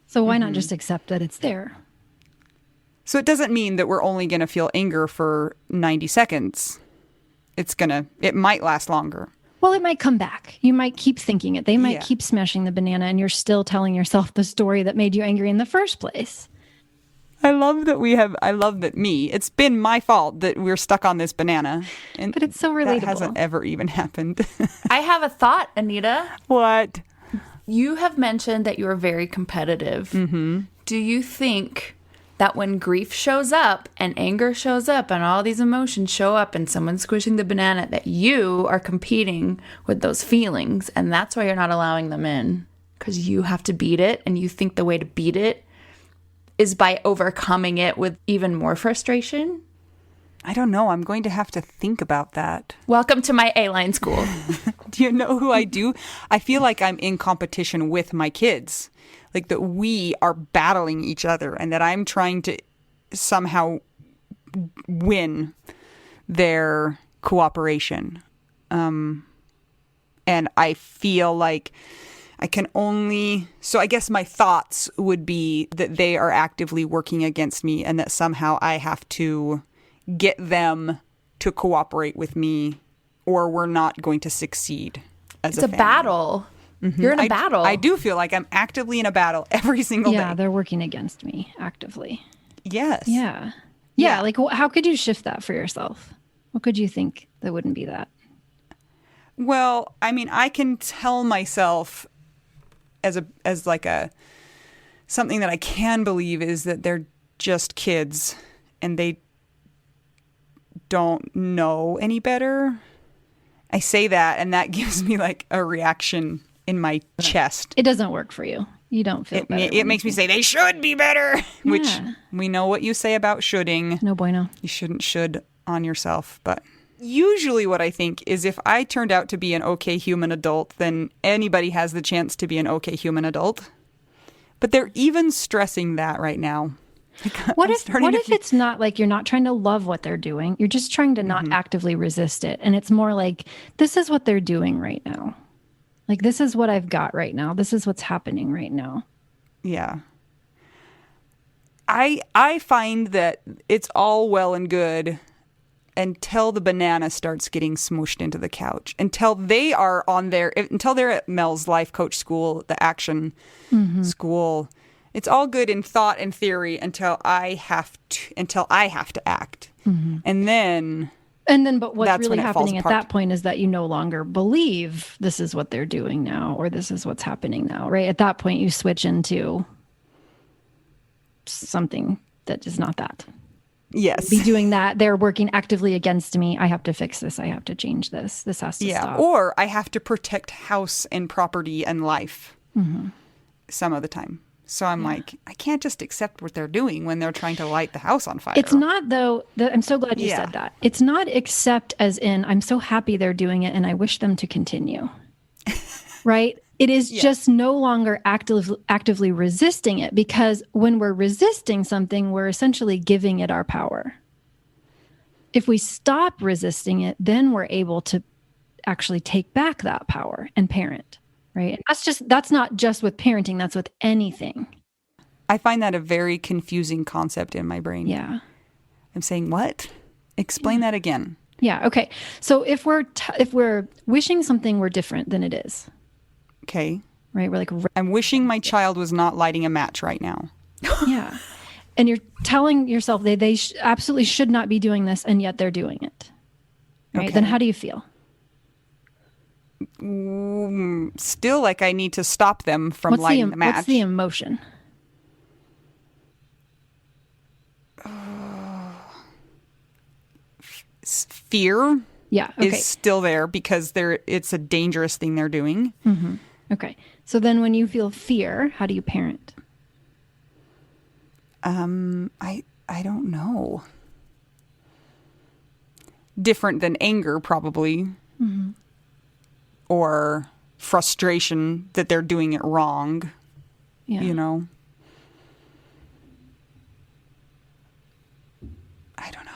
So why not just accept that it's there? So it doesn't mean that we're only going to feel anger for 90 seconds. It might last longer. Well, it might come back. You might keep thinking it. They might keep smashing the banana, and you're still telling yourself the story that made you angry in the first place. I love that it's been my fault that we're stuck on this banana. But it's so relatable. That hasn't ever even happened. I have a thought, Anita. What? You have mentioned that you're very competitive. Mm-hmm. Do you think that when grief shows up and anger shows up and all these emotions show up and someone's squishing the banana, that you are competing with those feelings, and that's why you're not allowing them in? Because you have to beat it, and you think the way to beat it is by overcoming it with even more frustration? I don't know. I'm going to have to think about that. Welcome to my A-line school. Do you know who I do? I feel like I'm in competition with my kids. Like that we are battling each other and that I'm trying to somehow win their cooperation. And I feel like so I guess my thoughts would be that they are actively working against me and that somehow I have to get them to cooperate with me or we're not going to succeed as a family. It's a battle. Mm-hmm. You're in a battle. I do feel like I'm actively in a battle every single day. Yeah, they're working against me actively. Yes. Yeah. Yeah, like how could you shift that for yourself? What could you think that wouldn't be that? Well, I mean, I can tell myself as something that I can believe is that they're just kids and they don't know any better. I say that and that gives me like a reaction in my chest. It doesn't work for you. You don't feel better. It makes me say they should be better, which we know what you say about shoulding. No bueno. You shouldn't should on yourself. But usually what I think is if I turned out to be an okay human adult, then anybody has the chance to be an okay human adult. But they're even stressing that right now. What if it's not like you're not trying to love what they're doing? You're just trying to not actively resist it. And it's more like, this is what they're doing right now. Like, this is what I've got right now. This is what's happening right now. Yeah. I find that it's all well and good until the banana starts getting smooshed into the couch, until they're at Mel's life coach school, the action school. It's all good in thought and theory until I have to act. Mm-hmm. And then but what's really happening at that point is that you no longer believe this is what they're doing now or this is what's happening now, right? At that point you switch into something that is not that. Yes. Be doing that. They're working actively against me. I have to fix this. I have to change this. This has to stop. Or I have to protect house and property and life some of the time. So I'm like, I can't just accept what they're doing when they're trying to light the house on fire. It's not, though. I'm so glad you said that. It's not accept as in, I'm so happy they're doing it and I wish them to continue. Right? It is just no longer actively resisting it, because when we're resisting something, we're essentially giving it our power. If we stop resisting it, then we're able to actually take back that power and parent. Right. That's not just with parenting. That's with anything. I find that a very confusing concept in my brain. Yeah. I'm saying, what? Explain that again. Yeah. Okay. So if we're wishing something were different than it is. Okay. Right. We're like, I'm wishing my child was not lighting a match right now. Yeah. And you're telling yourself they absolutely should not be doing this, and yet they're doing it. Right. Okay. Then how do you feel? Still like I need to stop them from lighting the match. What's the emotion? Fear. Yeah. Okay. is still there because it's a dangerous thing they're doing. Mm-hmm. Okay. So then when you feel fear, how do you parent? I don't know. Different than anger, probably. Mm-hmm. Or frustration that they're doing it wrong. Yeah. You know? I don't know.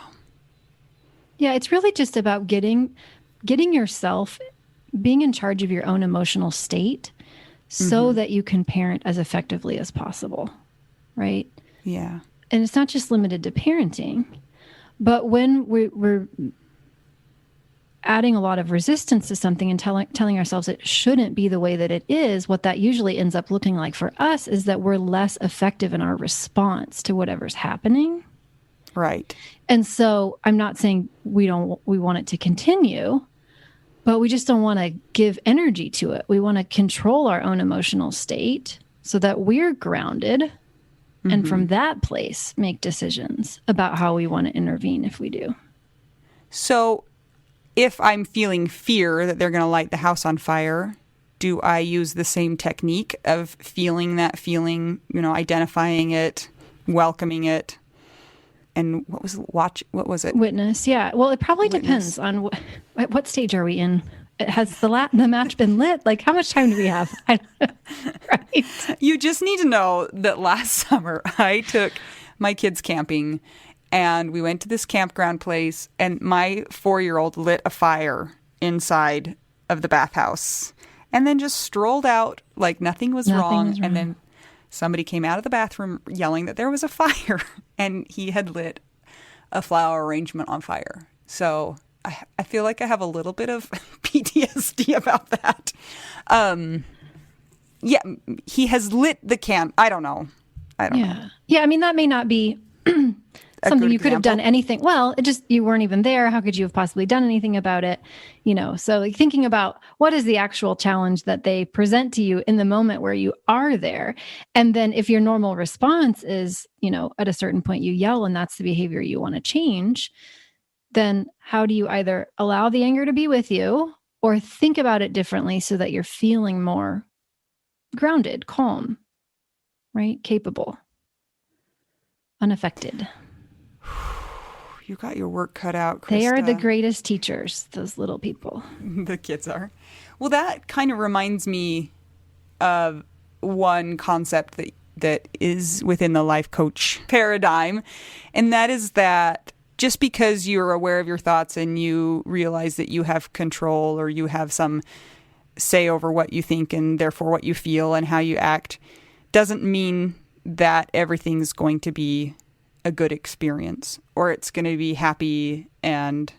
Yeah, it's really just about getting yourself, being in charge of your own emotional state so that you can parent as effectively as possible, right? Yeah. And it's not just limited to parenting, but when we're adding a lot of resistance to something and telling ourselves it shouldn't be the way that it is, what that usually ends up looking like for us is that we're less effective in our response to whatever's happening. Right. And so I'm not saying we want it to continue, but we just don't want to give energy to it. We want to control our own emotional state so that we're grounded and from that place make decisions about how we want to intervene if we do. So if I'm feeling fear that they're going to light the house on fire, do I use the same technique of feeling that feeling, identifying it, welcoming it? And what was it? Witness. Yeah. Well, it probably depends on what stage are we in. Has the match been lit? Like, how much time do we have? Right. You just need to know that last summer I took my kids camping and we went to this campground place and my 4-year-old lit a fire inside of the bathhouse and then just strolled out like nothing was wrong. And then somebody came out of the bathroom yelling that there was a fire and he had lit a flower arrangement on fire. So I feel like I have a little bit of PTSD about that. Yeah, he has lit the camp. I don't know. Yeah. I mean, that may not be something you could have done anything. Well, you weren't even there. How could you have possibly done anything about it? So like thinking about what is the actual challenge that they present to you in the moment where you are there. And then if your normal response is, at a certain point you yell and that's the behavior you want to change, then how do you either allow the anger to be with you or think about it differently so that you're feeling more grounded, calm, right? Capable, unaffected. You got your work cut out, Krista. They are the greatest teachers, those little people. The kids are. Well, that kind of reminds me of one concept that is within the life coach paradigm, and that is that just because you're aware of your thoughts and you realize that you have control or you have some say over what you think and therefore what you feel and how you act doesn't mean that everything's going to be a good experience or it's going to be happy and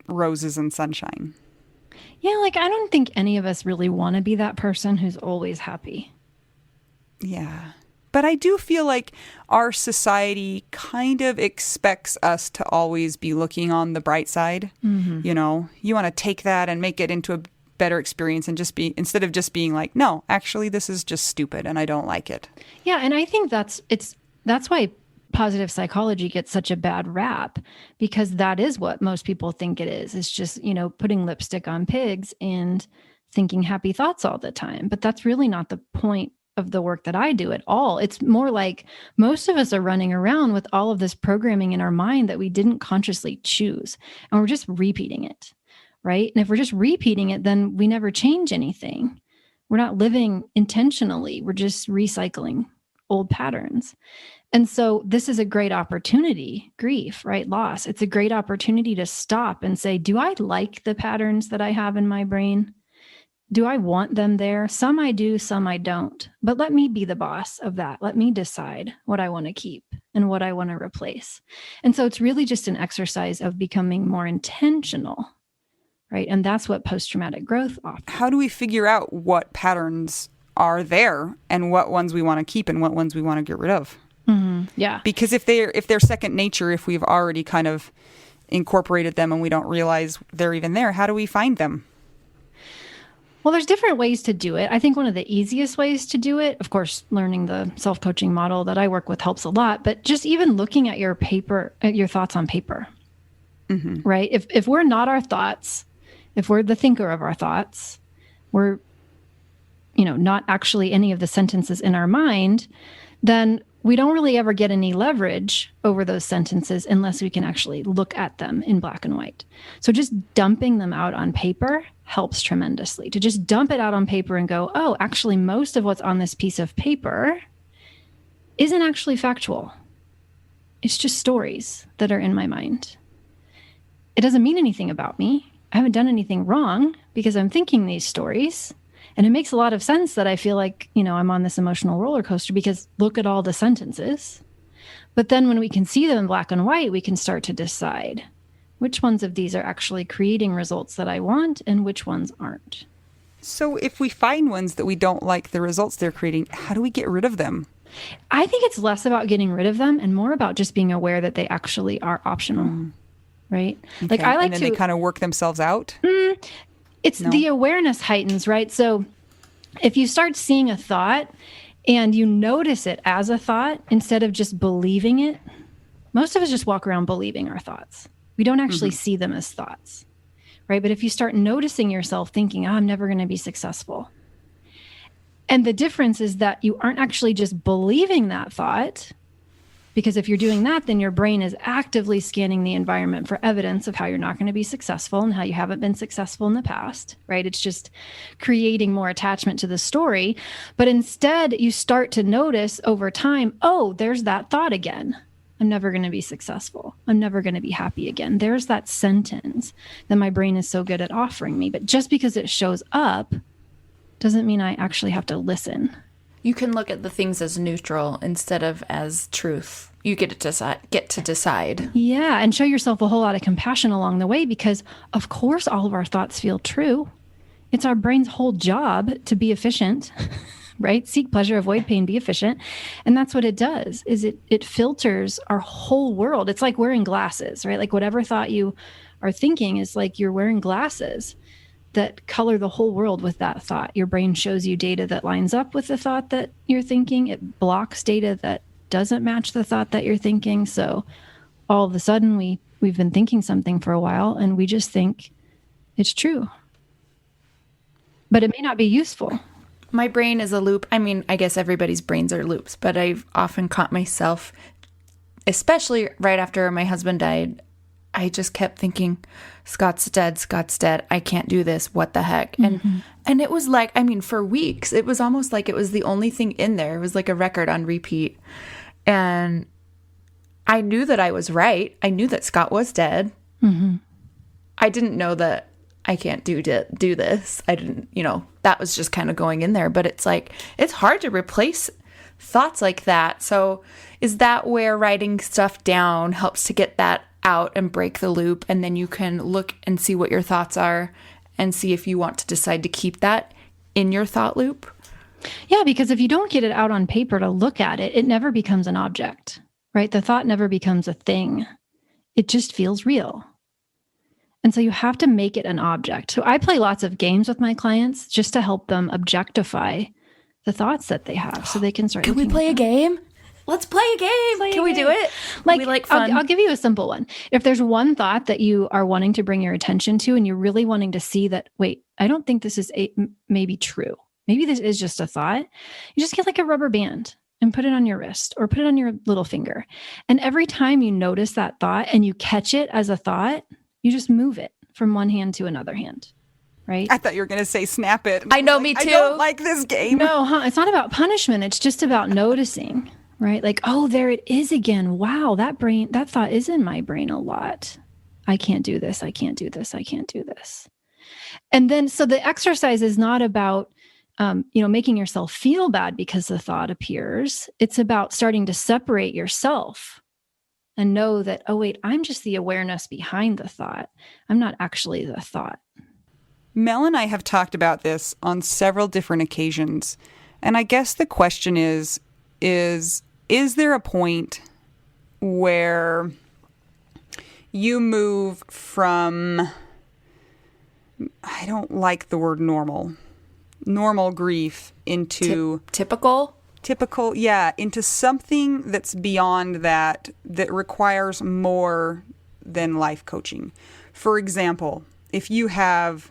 roses and sunshine. Yeah, like I don't think any of us really want to be that person who's always happy. Yeah. But I do feel like our society kind of expects us to always be looking on the bright side. Mm-hmm. You want to take that and make it into a better experience and just be, instead of just being like, no, actually, this is just stupid and I don't like it. Yeah. And I think that's why positive psychology gets such a bad rap, because that is what most people think it is. It's just, putting lipstick on pigs and thinking happy thoughts all the time. But that's really not the point of the work that I do at all. It's more like most of us are running around with all of this programming in our mind that we didn't consciously choose. And we're just repeating it, right? And if we're just repeating it, then we never change anything. We're not living intentionally. We're just recycling old patterns. And so this is a great opportunity, grief, right? Loss. It's a great opportunity to stop and say, do I like the patterns that I have in my brain? Do I want them there? Some I do, some I don't. But let me be the boss of that. Let me decide what I want to keep and what I want to replace. And so it's really just an exercise of becoming more intentional, right? And that's what post-traumatic growth offers. How do we figure out what patterns are there and what ones we want to keep and what ones we want to get rid of? Mm-hmm. Yeah. Because if they're second nature, if we've already kind of incorporated them and we don't realize they're even there, how do we find them? Well, there's different ways to do it. I think one of the easiest ways to do it, of course, learning the self-coaching model that I work with helps a lot, but just even looking at your thoughts on paper, right? If we're not our thoughts, if we're the thinker of our thoughts, we're, not actually any of the sentences in our mind, then we don't really ever get any leverage over those sentences unless we can actually look at them in black and white. So just dumping them out on paper helps tremendously. To just dump it out on paper and go, oh, actually, most of what's on this piece of paper isn't actually factual. It's just stories that are in my mind. It doesn't mean anything about me. I haven't done anything wrong because I'm thinking these stories. And it makes a lot of sense that I feel like, I'm on this emotional roller coaster because look at all the sentences. But then when we can see them in black and white, we can start to decide which ones of these are actually creating results that I want and which ones aren't. So if we find ones that we don't like the results they're creating, how do we get rid of them? I think it's less about getting rid of them and more about just being aware that they actually are optional, right? Okay. Like I like and then to, they kind of work themselves out? It's the awareness heightens, right? So if you start seeing a thought and you notice it as a thought instead of just believing it, most of us just walk around believing our thoughts. We don't actually see them as thoughts, right? But if you start noticing yourself thinking, I'm never going to be successful. And the difference is that you aren't actually just believing that thought, because if you're doing that, then your brain is actively scanning the environment for evidence of how you're not going to be successful and how you haven't been successful in the past, right? It's just creating more attachment to the story. But instead, you start to notice over time, oh, there's that thought again. I'm never going to be successful. I'm never going to be happy again. There's that sentence that my brain is so good at offering me. But just because it shows up doesn't mean I actually have to listen. You can look at the things as neutral instead of as truth. You get to decide. Yeah, and show yourself a whole lot of compassion along the way because, of course, all of our thoughts feel true. It's our brain's whole job to be efficient, right? Seek pleasure, avoid pain, be efficient. And that's what it does, is it filters our whole world. It's like wearing glasses, right? Like whatever thought you are thinking is like you're wearing glasses that color the whole world with that thought. Your brain shows you data that lines up with the thought that you're thinking. It blocks data that doesn't match the thought that you're thinking. So all of a sudden we've been thinking something for a while and we just think it's true. But it may not be useful. My brain is a loop. I mean, I guess everybody's brains are loops, but I've often caught myself, especially right after my husband died, I just kept thinking, Scott's dead. I can't do this. What the heck? And it was like, I mean, for weeks, it was almost like it was the only thing in there. It was like a record on repeat. And I knew that I was right. I knew that Scott was dead. I didn't know that I can't do this. I didn't, that was just kind of going in there. But it's like, it's hard to replace thoughts like that. So is that where writing stuff down helps to get that out and break the loop, and then you can look and see what your thoughts are and see if you want to decide to keep that in your thought loop? Yeah, because if you don't get it out on paper to look at it, it never becomes an object, right? The thought never becomes a thing. It just feels real. And so you have to make it an object. So I play lots of games with my clients just to help them objectify the thoughts that they have so they can start. Can we play a game? Let's play a game. Can we do it? We like fun. I'll give you a simple one. If there's one thought that you are wanting to bring your attention to and you're really wanting to see that, wait, I don't think this is maybe true. Maybe this is just a thought. You just get like a rubber band and put it on your wrist or put it on your little finger. And every time you notice that thought and you catch it as a thought, you just move it from one hand to another hand. Right? I thought you were going to say snap it. I know, me too. I don't like this game. No, it's not about punishment. It's just about noticing. Right? Like, oh, there it is again. Wow, that thought is in my brain a lot. I can't do this. I can't do this. I can't do this. And then, so the exercise is not about, making yourself feel bad because the thought appears. It's about starting to separate yourself and know that, oh, wait, I'm just the awareness behind the thought. I'm not actually the thought. Mel and I have talked about this on several different occasions. And I guess the question is there a point where you move from, I don't like the word normal grief into typical, yeah, into something that's beyond that requires more than life coaching. For example, if you have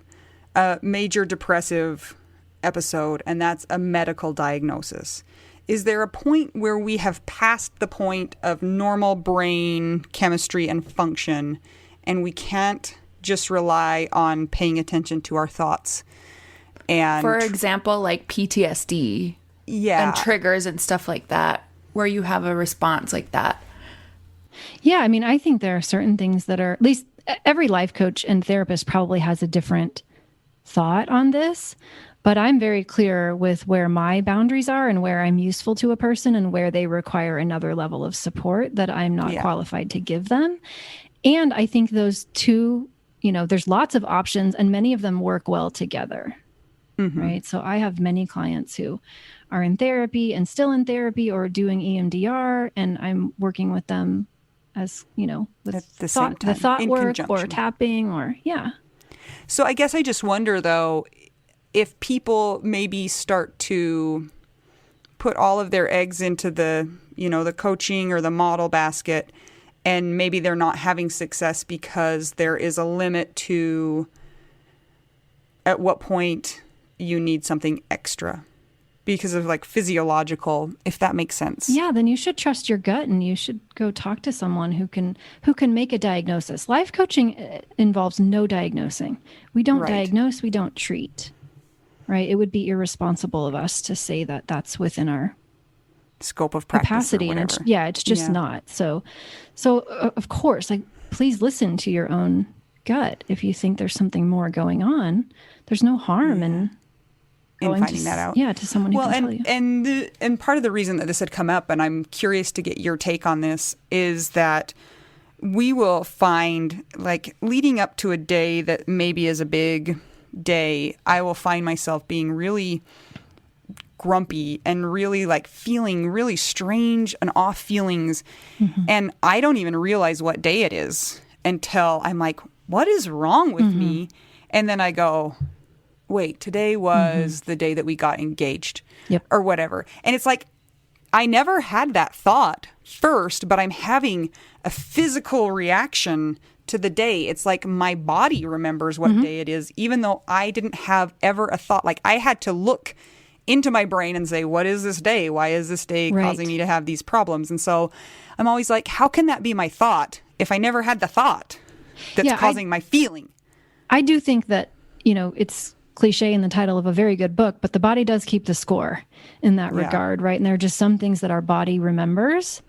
a major depressive episode and that's a medical diagnosis, is there a point where we have passed the point of normal brain chemistry and function and we can't just rely on paying attention to our thoughts? And for example, like PTSD and triggers and stuff like that, where you have a response like that. Yeah, I mean, I think there are certain things that are, at least every life coach and therapist probably has a different thought on this, but I'm very clear with where my boundaries are and where I'm useful to a person and where they require another level of support that I'm not qualified to give them. And I think those two, there's lots of options and many of them work well together, right? So I have many clients who are in therapy and still in therapy or doing EMDR, and I'm working with them as, with at the same time, the thought work conjunction. or tapping or, So I guess I just wonder, though, if people maybe start to put all of their eggs into the coaching or the model basket, and maybe they're not having success because there is a limit to at what point you need something extra because of like physiological, if that makes sense. Yeah, then you should trust your gut and you should go talk to someone who can make a diagnosis. Life coaching involves no diagnosing. We don't diagnose, we don't treat. Right? It would be irresponsible of us to say that that's within our scope of practice capacity, and it's just not. So of course, like, please listen to your own gut. If you think there's something more going on, there's no harm in finding that out. Yeah, to someone who can tell you. And part of the reason that this had come up, and I'm curious to get your take on this, is that we will find, like, leading up to a day that maybe is a big day, I will find myself being really grumpy and really like feeling really strange and off feelings. And I don't even realize what day it is until I'm like, what is wrong with me? And then I go, wait, today was the day that we got engaged or whatever. And it's like, I never had that thought first, but I'm having a physical reaction to the day. It's like my body remembers what day it is, even though I didn't have ever a thought. Like, I had to look into my brain and say, what is this day? Why is this day causing me to have these problems? And so I'm always like, how can that be my thought if I never had the thought that's causing my feeling? I do think that, it's cliche in the title of a very good book, but the body does keep the score in that regard, right? And there are just some things that our body remembers,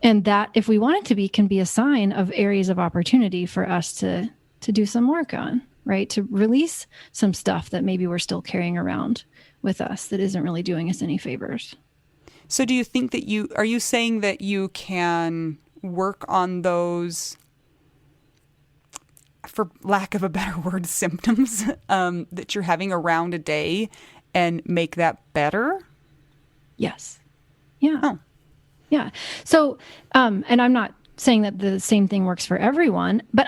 and that, if we want it to be, can be a sign of areas of opportunity for us to do some work on, right? To release some stuff that maybe we're still carrying around with us that isn't really doing us any favors. So do you think that are you saying that you can work on those, for lack of a better word, symptoms that you're having around a day and make that better? Yes. Yeah. Oh. Yeah. So, and I'm not saying that the same thing works for everyone, but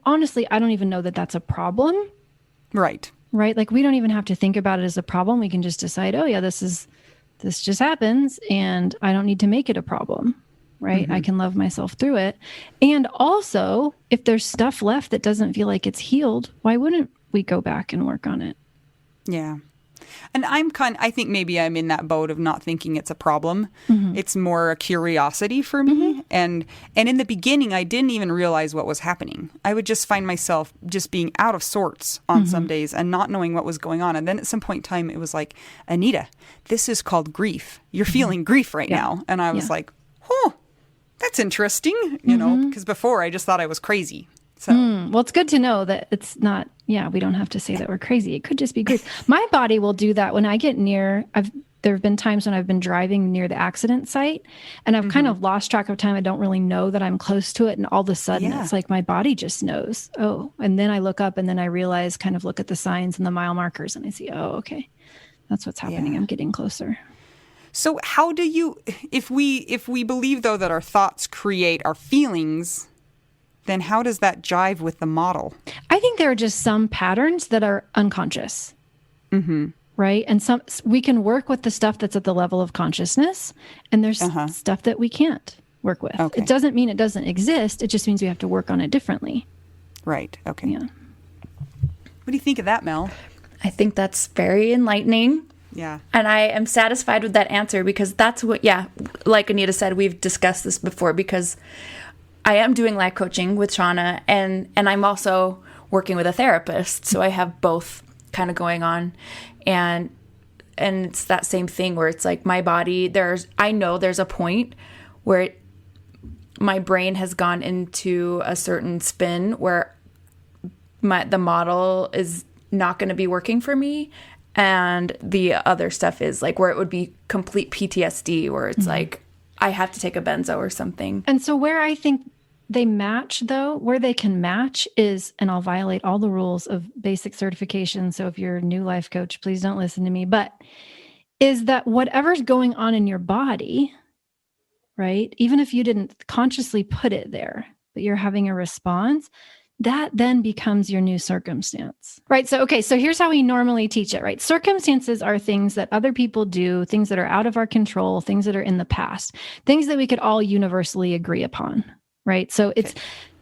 honestly, I don't even know that that's a problem. Right. Right. Like, we don't even have to think about it as a problem. We can just decide, oh yeah, this just happens and I don't need to make it a problem. Right. I can love myself through it. And also, if there's stuff left that doesn't feel like it's healed, why wouldn't we go back and work on it? Yeah. And I think maybe I'm in that boat of not thinking it's a problem. It's more a curiosity for me. And in the beginning, I didn't even realize what was happening. I would just find myself just being out of sorts on some days and not knowing what was going on. And then at some point in time, it was like, Anita, this is called grief. You're feeling grief right now. And I was like, oh, that's interesting, because before I just thought I was crazy. So, well, it's good to know that it's not, we don't have to say that we're crazy. It could just be grief. My body will do that when I get near, there have been times when I've been driving near the accident site and I've kind of lost track of time. I don't really know that I'm close to it. And all of a sudden it's like my body just knows. Oh, and then I look up and then I realize, kind of look at the signs and the mile markers and I see, oh, okay, that's what's happening. I'm getting closer. So how do you, if we believe though that our thoughts create our feelings, then how does that jive with the model? I think there are just some patterns that are unconscious. Right? And we can work with the stuff that's at the level of consciousness, and there's stuff that we can't. work with. Okay. It doesn't mean it doesn't exist. It just means we have to work on it differently. Right. Okay. Yeah. What do you think of that, Mel? I think that's very enlightening. Yeah. And I am satisfied with that answer because that's what, yeah, like Anita said, we've discussed this before because I am doing life coaching with Shauna and I'm also working with a therapist. So I have both kind of going on. And it's that same thing where it's like my body, I know there's a point where my brain has gone into a certain spin where the model is not going to be working for me. And the other stuff is like where it would be complete PTSD, where it's like, I have to take a benzo or something. And so where I think they match, though, where they can match is, and I'll violate all the rules of basic certification. So if you're a new life coach, please don't listen to me. But is that whatever's going on in your body, right? Even if you didn't consciously put it there, but you're having a response, that then becomes your new circumstance, right? So, okay, so here's how we normally teach it, right? Circumstances are things that other people do, things that are out of our control, things that are in the past, things that we could all universally agree upon, right? So it's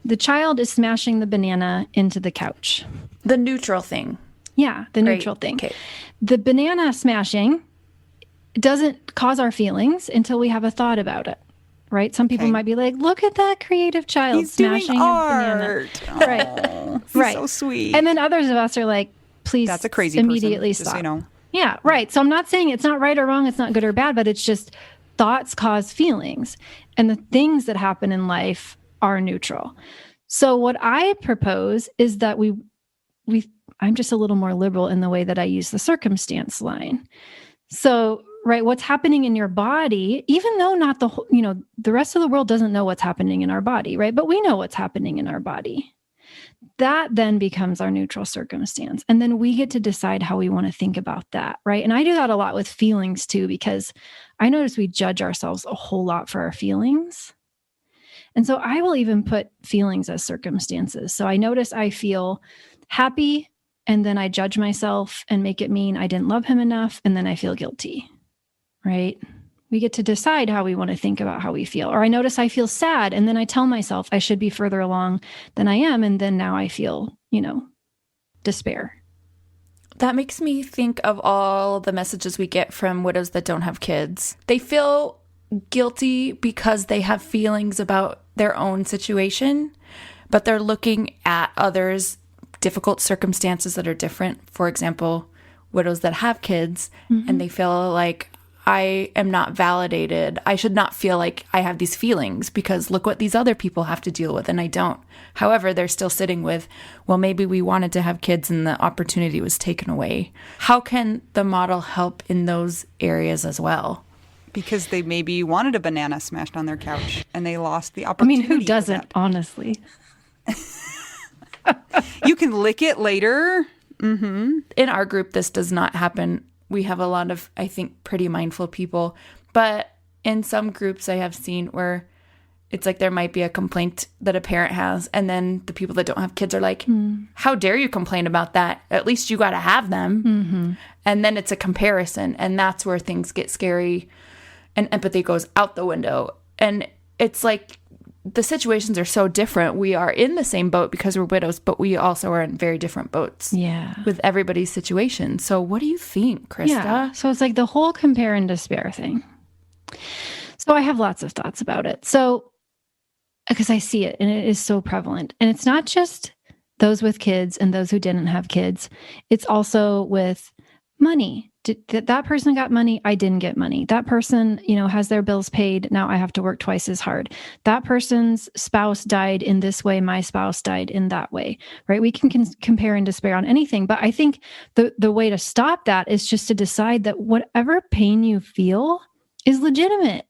the child is smashing the banana into the couch. The neutral thing. Yeah, the neutral thing. Okay. The banana smashing doesn't cause our feelings until we have a thought about it. Right? Some people might be like, look at that creative child He's smashing doing a art. banana. Right. He's Right. so sweet. And then others of us are like, please That's a crazy immediately person, stop. just so you know. Yeah, right. So I'm not saying it's not right or wrong, it's not good or bad, but it's just thoughts cause feelings. And the things that happen in life are neutral. So what I propose is that I'm just a little more liberal in the way that I use the circumstance line. So right, what's happening in your body, even though not the whole, the rest of the world doesn't know what's happening in our body, right? But we know what's happening in our body. That then becomes our neutral circumstance. And then we get to decide how we want to think about that, right? And I do that a lot with feelings too, because I notice we judge ourselves a whole lot for our feelings. And so I will even put feelings as circumstances. So I notice I feel happy, and then I judge myself and make it mean I didn't love him enough, and then I feel guilty. Right? We get to decide how we want to think about how we feel. Or I notice I feel sad, and then I tell myself I should be further along than I am. And then now I feel, despair. That makes me think of all the messages we get from widows that don't have kids. They feel guilty because they have feelings about their own situation, but they're looking at others' difficult circumstances that are different. For example, widows that have kids, and they feel like, I am not validated. I should not feel like I have these feelings because look what these other people have to deal with and I don't. However, they're still sitting with, well, maybe we wanted to have kids and the opportunity was taken away. How can the model help in those areas as well? Because they maybe wanted a banana smashed on their couch and they lost the opportunity. Who doesn't, honestly? You can lick it later. In our group, this does not happen. We have a lot of, I think, pretty mindful people. But in some groups I have seen where it's like there might be a complaint that a parent has. And then the people that don't have kids are like, how dare you complain about that? At least you got to have them. And then it's a comparison. And that's where things get scary and empathy goes out the window. And it's like the situations are so different. We are in the same boat because we're widows, but we also are in very different boats with everybody's situation. So what do you think, Krista? Yeah. So it's like the whole compare and despair thing. So I have lots of thoughts about it. So, because I see it and it is so prevalent. And it's not just those with kids and those who didn't have kids. It's also with money. That person got money, I didn't get money. That person, has their bills paid. Now I have to work twice as hard. That person's spouse died in this way. My spouse died in that way, right? We can compare and despair on anything. But I think the way to stop that is just to decide that whatever pain you feel is legitimate.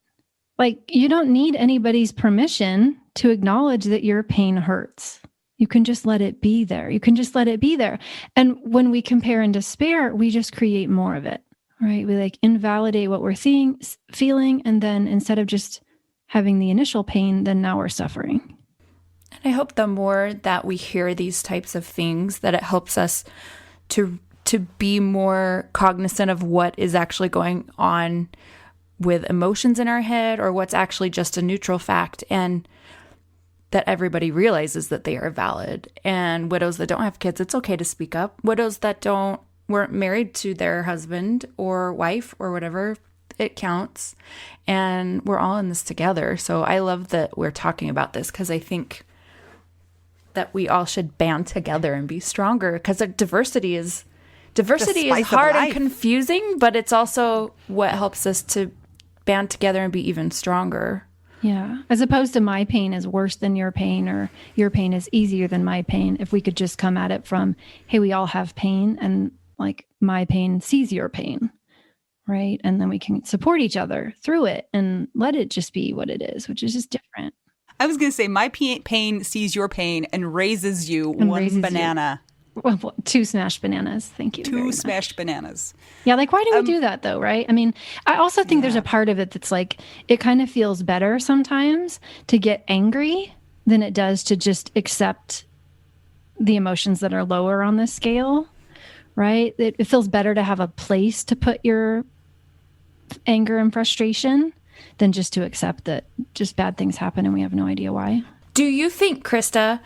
Like you don't need anybody's permission to acknowledge that your pain hurts. You can just let it be there. You can just let it be there. And when we compare and despair, we just create more of it, right? We invalidate what we're feeling. And then instead of just having the initial pain, then now we're suffering. And I hope the more that we hear these types of things, that it helps us to be more cognizant of what is actually going on with emotions in our head or what's actually just a neutral fact, and that everybody realizes that they are valid. And widows that don't have kids, it's okay to speak up. Widows that weren't married to their husband or wife or whatever, it counts. And we're all in this together. So I love that we're talking about this, because I think that we all should band together and be stronger, because diversity is hard and confusing, but it's also what helps us to band together and be even stronger. Yeah. As opposed to my pain is worse than your pain, or your pain is easier than my pain. If we could just come at it from, hey, we all have pain, and like my pain sees your pain, right? And then we can support each other through it and let it just be what it is, which is just different. I was going to say, my pain sees your pain and raises you one banana. Well, 2 smashed bananas. Thank you. 2 smashed bananas. Yeah, like, why do we do that, though, right? I mean, I also think there's a part of it that's like, it kind of feels better sometimes to get angry than it does to just accept the emotions that are lower on this scale, right? It feels better to have a place to put your anger and frustration than just to accept that just bad things happen and we have no idea why. Do you think, Krista,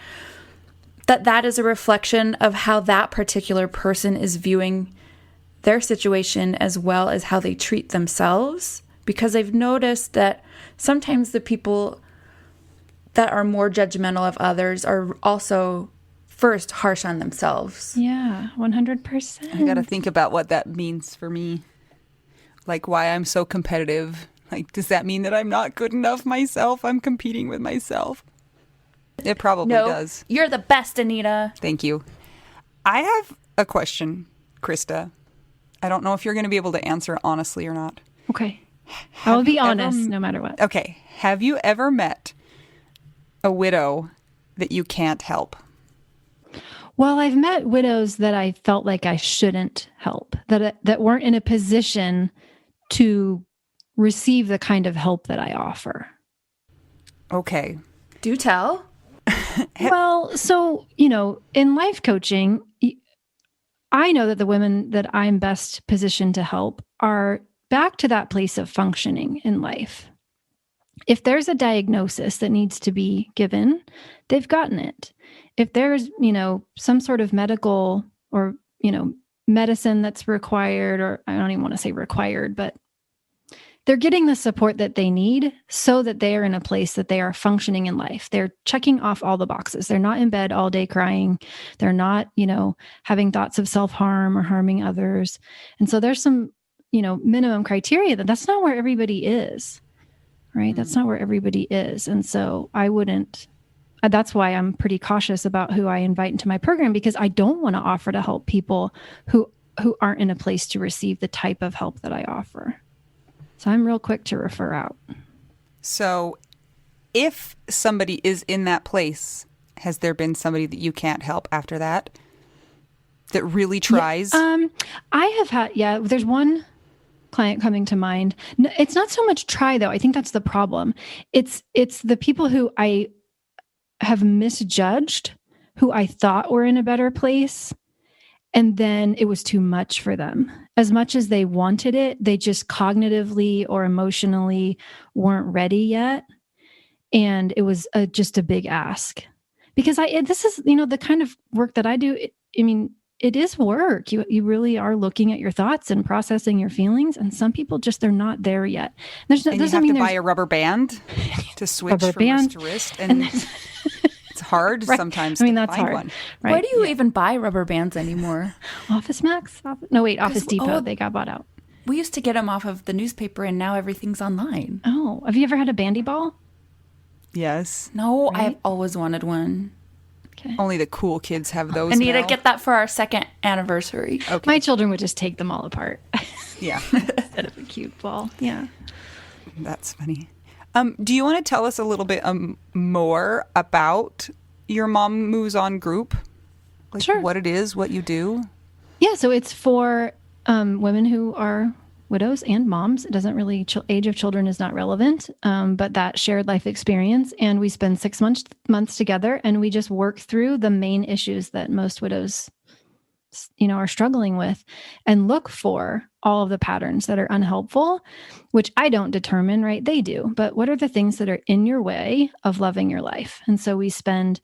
that is a reflection of how that particular person is viewing their situation as well as how they treat themselves? Because I've noticed that sometimes the people that are more judgmental of others are also first harsh on themselves. Yeah, 100%. I got to think about what that means for me. Like, why I'm so competitive. Like, does that mean that I'm not good enough myself? I'm competing with myself. It probably does. You're the best, Anita. Thank you. I have a question, Krista. I don't know if you're going to be able to answer honestly or not. Okay. I will be honest no matter what. Okay. Have you ever met a widow that you can't help? Well, I've met widows that I felt like I shouldn't help, that weren't in a position to receive the kind of help that I offer. Okay. Do tell. Well, so, in life coaching, I know that the women that I'm best positioned to help are back to that place of functioning in life. If there's a diagnosis that needs to be given, they've gotten it. If there's, some sort of medical or, medicine that's required, or I don't even want to say required, but they're getting the support that they need so that they are in a place that they are functioning in life. They're checking off all the boxes. They're not in bed all day crying. They're not, having thoughts of self-harm or harming others. And so there's some, minimum criteria that's not where everybody is, right? Mm-hmm. That's not where everybody is. And so that's why I'm pretty cautious about who I invite into my program, because I don't want to offer to help people who aren't in a place to receive the type of help that I offer. So I'm real quick to refer out. So if somebody is in that place, has there been somebody that you can't help after that really tries? Yeah, I have had, there's one client coming to mind. No, it's not so much try, though. I think that's the problem. It's the people who I have misjudged, who I thought were in a better place. And then it was too much for them. As much as they wanted it, they just cognitively or emotionally weren't ready yet. And it was just a big ask. Because this is, the kind of work that I do. It is work. You really are looking at your thoughts and processing your feelings. And some people they're not there yet. And you have to buy a rubber band to switch from wrist to wrist. And it's hard sometimes to that's find hard, one. Right? Why do you even buy rubber bands anymore? Office Max? Office Depot. They got bought out. We used to get them off of the newspaper, and now everything's online. Oh, have you ever had a bandy ball? Yes. No, right? I've always wanted one. Okay. Only the cool kids have those. I need to now. get that for our 2nd anniversary. Okay. My children would just take them all apart. Yeah. Instead of a cute ball. Yeah. That's funny. Do you want to tell us a little bit more about your Mom Moves On group? Like sure. What it is, what you do? Yeah, so it's for women who are widows and moms. It doesn't really, age of children is not relevant, but that shared life experience. And we spend 6 months together, and we just work through the main issues that most widows are struggling with, and look for all of the patterns that are unhelpful, which I don't determine, right? They do. But what are the things that are in your way of loving your life? And so we spend,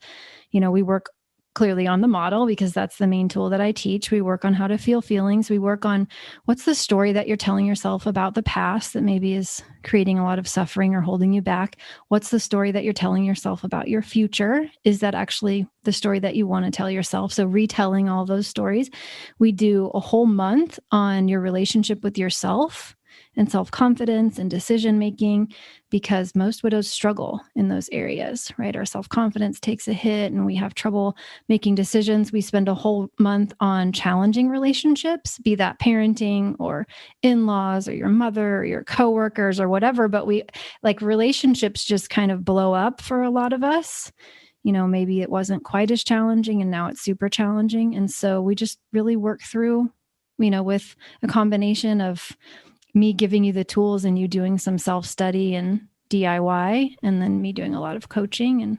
we work clearly on the model because that's the main tool that I teach. We work on how to feel feelings. We work on what's the story that you're telling yourself about the past that maybe is creating a lot of suffering or holding you back. What's the story that you're telling yourself about your future? Is that actually the story that you want to tell yourself? So retelling all those stories. We do a whole month on your relationship with yourself and self-confidence and decision-making, because most widows struggle in those areas, right? Our self-confidence takes a hit and we have trouble making decisions. We spend a whole month on challenging relationships, be that parenting or in-laws or your mother or your coworkers or whatever. But relationships just kind of blow up for a lot of us. Maybe it wasn't quite as challenging and now it's super challenging. And so we just really work through, with a combination of me giving you the tools and you doing some self-study and DIY, and then me doing a lot of coaching and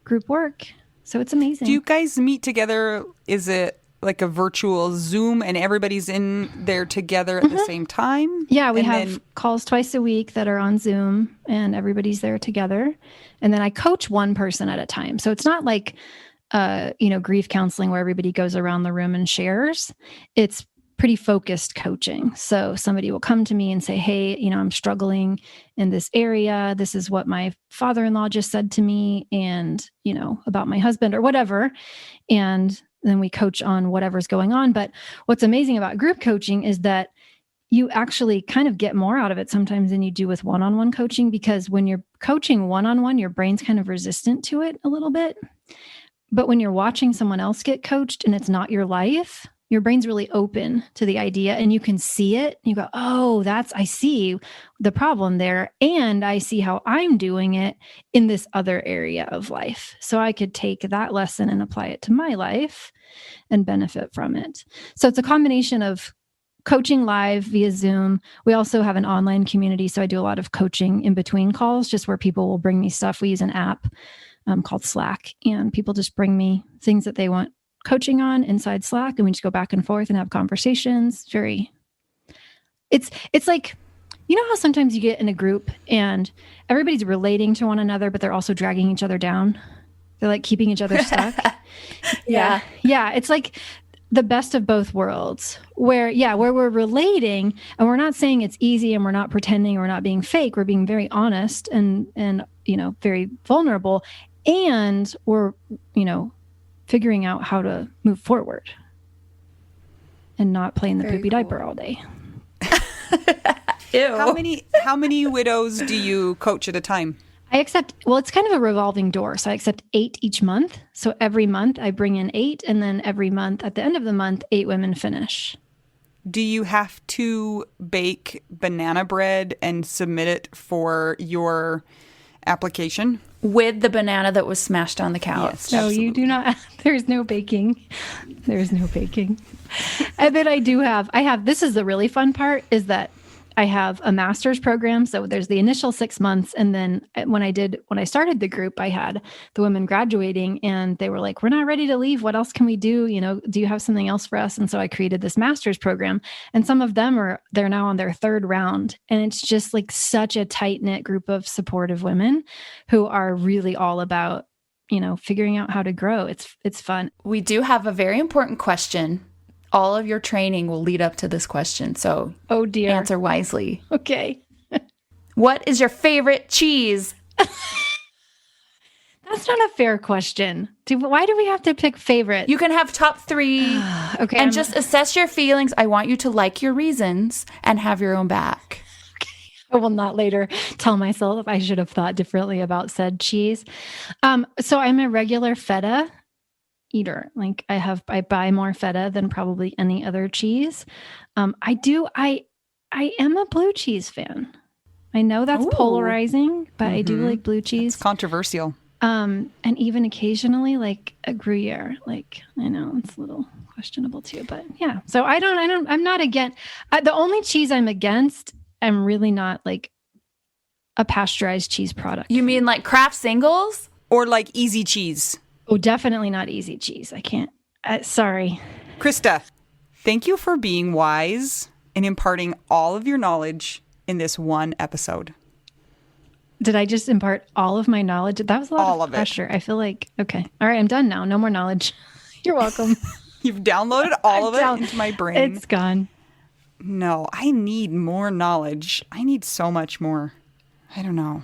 group work. So it's amazing. Do you guys meet together? Is it like a virtual Zoom and everybody's in there together at the same time? Yeah, we have calls twice a week that are on Zoom and everybody's there together. And then I coach one person at a time. So it's not like, grief counseling where everybody goes around the room and shares. It's pretty focused coaching. So somebody will come to me and say, hey, I'm struggling in this area. This is what my father-in-law just said to me and, about my husband or whatever. And then we coach on whatever's going on. But what's amazing about group coaching is that you actually kind of get more out of it sometimes than you do with one-on-one coaching, because when you're coaching one-on-one, your brain's kind of resistant to it a little bit. But when you're watching someone else get coached and it's not your life, your brain's really open to the idea and you can see it. You go, oh, I see the problem there. And I see how I'm doing it in this other area of life. So I could take that lesson and apply it to my life and benefit from it. So it's a combination of coaching live via Zoom. We also have an online community. So I do a lot of coaching in between calls, just where people will bring me stuff. We use an app called Slack, and people just bring me things that they want coaching on inside Slack, and we just go back and forth and have conversations. It's like, how sometimes you get in a group and everybody's relating to one another, but they're also dragging each other down. They're like keeping each other stuck. Yeah. Yeah. It's like the best of both worlds where we're relating and we're not saying it's easy and we're not pretending, we're not being fake. We're being very honest and very vulnerable, and we're, figuring out how to move forward and not play in the poopy diaper all day. Ew. How many widows do you coach at a time? It's kind of a revolving door. So I accept 8 each month. So every month I bring in 8, and then every month at the end of the month, 8 women finish. Do you have to bake banana bread and submit it for your application? With the banana that was smashed on the couch. Yes, no, you do not. There's no baking. There's no baking. And then I have, this is the really fun part, is that I have a master's program. So there's the initial 6 months. And then when I started the group, I had the women graduating and they were like, we're not ready to leave. What else can we do? Do you have something else for us? And so I created this master's program, and some of them they're now on their 3rd round. And it's just like such a tight knit group of supportive women who are really all about, figuring out how to grow. It's fun. We do have a very important question. All of your training will lead up to this question. So, oh dear, answer wisely. Okay. What is your favorite cheese? That's not a fair question. Why do we have to pick favorite? You can have top 3. Okay. And just assess your feelings. I want you to like your reasons and have your own back. Okay. I will not later tell myself I should have thought differently about said cheese. So I'm a regular feta eater. Like I buy more feta than probably any other cheese. I am a blue cheese fan. I know that's polarizing, but I do like blue cheese. It's controversial. And even occasionally like a Gruyere. Like, I know it's a little questionable too, but yeah. So I'm not against, the only cheese I'm against, I'm really not like a pasteurized cheese product. You mean like Kraft singles? Or like easy cheese? Oh, definitely not easy cheese. I can't. Sorry. Krista, Thank you for being wise and imparting all of your knowledge in this one episode. Did I just impart all of my knowledge? That was a lot of pressure. I feel like, okay. All right, I'm done now. No more knowledge. You're welcome. You've downloaded all of it into my brain. It's gone. No, I need more knowledge. I need so much more. I don't know.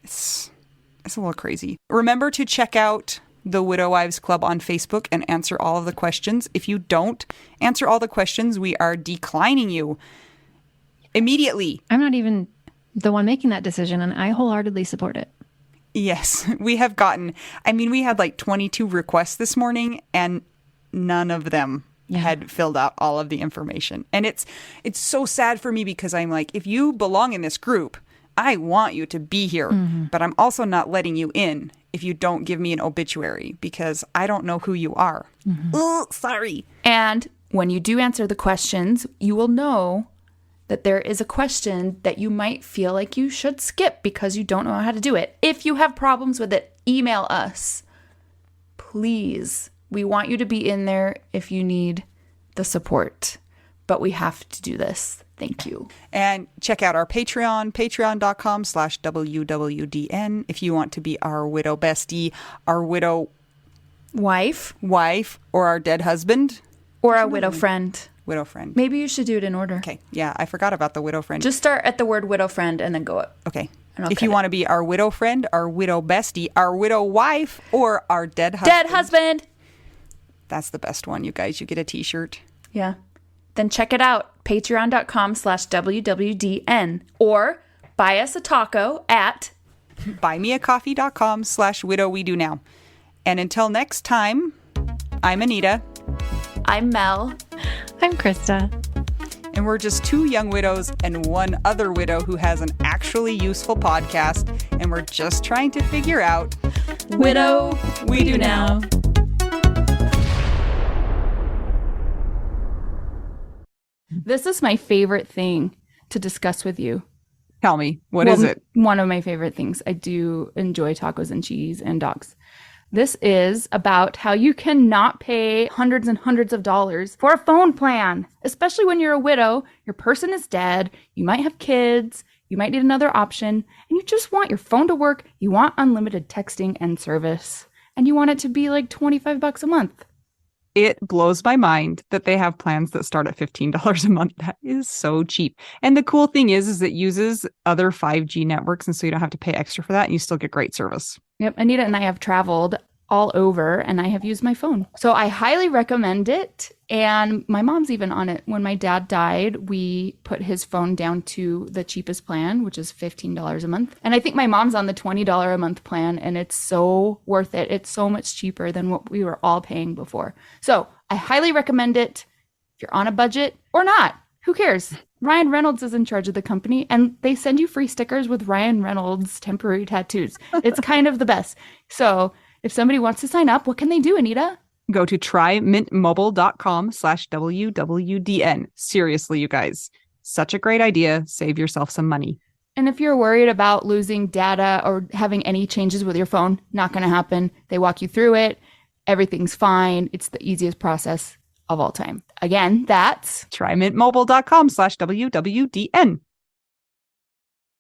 It's a little crazy. Remember to check out the Widow Wives Club on Facebook and answer all of the questions. If you don't answer all the questions, we are declining you immediately. I'm not even the one making that decision, and I wholeheartedly support it. Yes, we have gotten, we had like 22 requests this morning, and none of them had filled out all of the information. And it's so sad for me because I'm like, if you belong in this group, I want you to be here, but I'm also not letting you in if you don't give me an obituary because I don't know who you are. Oh, sorry. And when you do answer the questions, you will know that there is a question that you might feel like you should skip because you don't know how to do it. If you have problems with it, email us. Please. We want you to be in there if you need the support. But we have to do this. Thank you. And check out our Patreon, patreon.com/WWDN if you want to be our widow bestie, our widow wife, or our dead husband. Or our widow friend. Widow friend. Maybe you should do it in order. Okay. Yeah, I forgot about the widow friend. Just start at the word widow friend and then go up. Okay. If you want to be our widow friend, our widow bestie, our widow wife, or our dead husband. Dead husband. That's the best one, you guys. You get a t-shirt. Yeah. Then check it out. Patreon.com/WWDN. Or buy us a taco at buymeacoffee.com/widowwedonow. And until next time, I'm Anita. I'm Mel. I'm Krista. And we're just two young widows and one other widow who has an actually useful podcast. And we're just trying to figure out Widow We Do Now. This is my favorite thing to discuss with you. Tell me, what is it? One of my favorite things. I do enjoy tacos and cheese and dogs. This is about how you cannot pay hundreds and hundreds of dollars for a phone plan, especially when you're a widow, your person is dead, you might have kids, you might need another option, and you just want your phone to work, you want unlimited texting and service, and you want it to be like $25 a month. It blows my mind that they have plans that start at $15 a month. That is so cheap. And the cool thing is it uses other 5G networks, and so you don't have to pay extra for that, and you still get great service. Yep. Anita and I have traveled all over, and I have used my phone. So I highly recommend it. And my mom's even on it. When my dad died, we put his phone down to the cheapest plan, which is $15 a month. And I think my mom's on the $20 a month plan, and it's so worth it. It's so much cheaper than what we were all paying before. So I highly recommend it. If you're on a budget or not, who cares? Ryan Reynolds is in charge of the company, and they send you free stickers with Ryan Reynolds temporary tattoos. It's kind of the best. So if somebody wants to sign up, what can they do, Anita? Go to trymintmobile.com/WWDN. Seriously, you guys, such a great idea. Save yourself some money. And if you're worried about losing data or having any changes with your phone, not going to happen. They walk you through it. Everything's fine. It's the easiest process of all time. Again, that's trymintmobile.com/WWDN.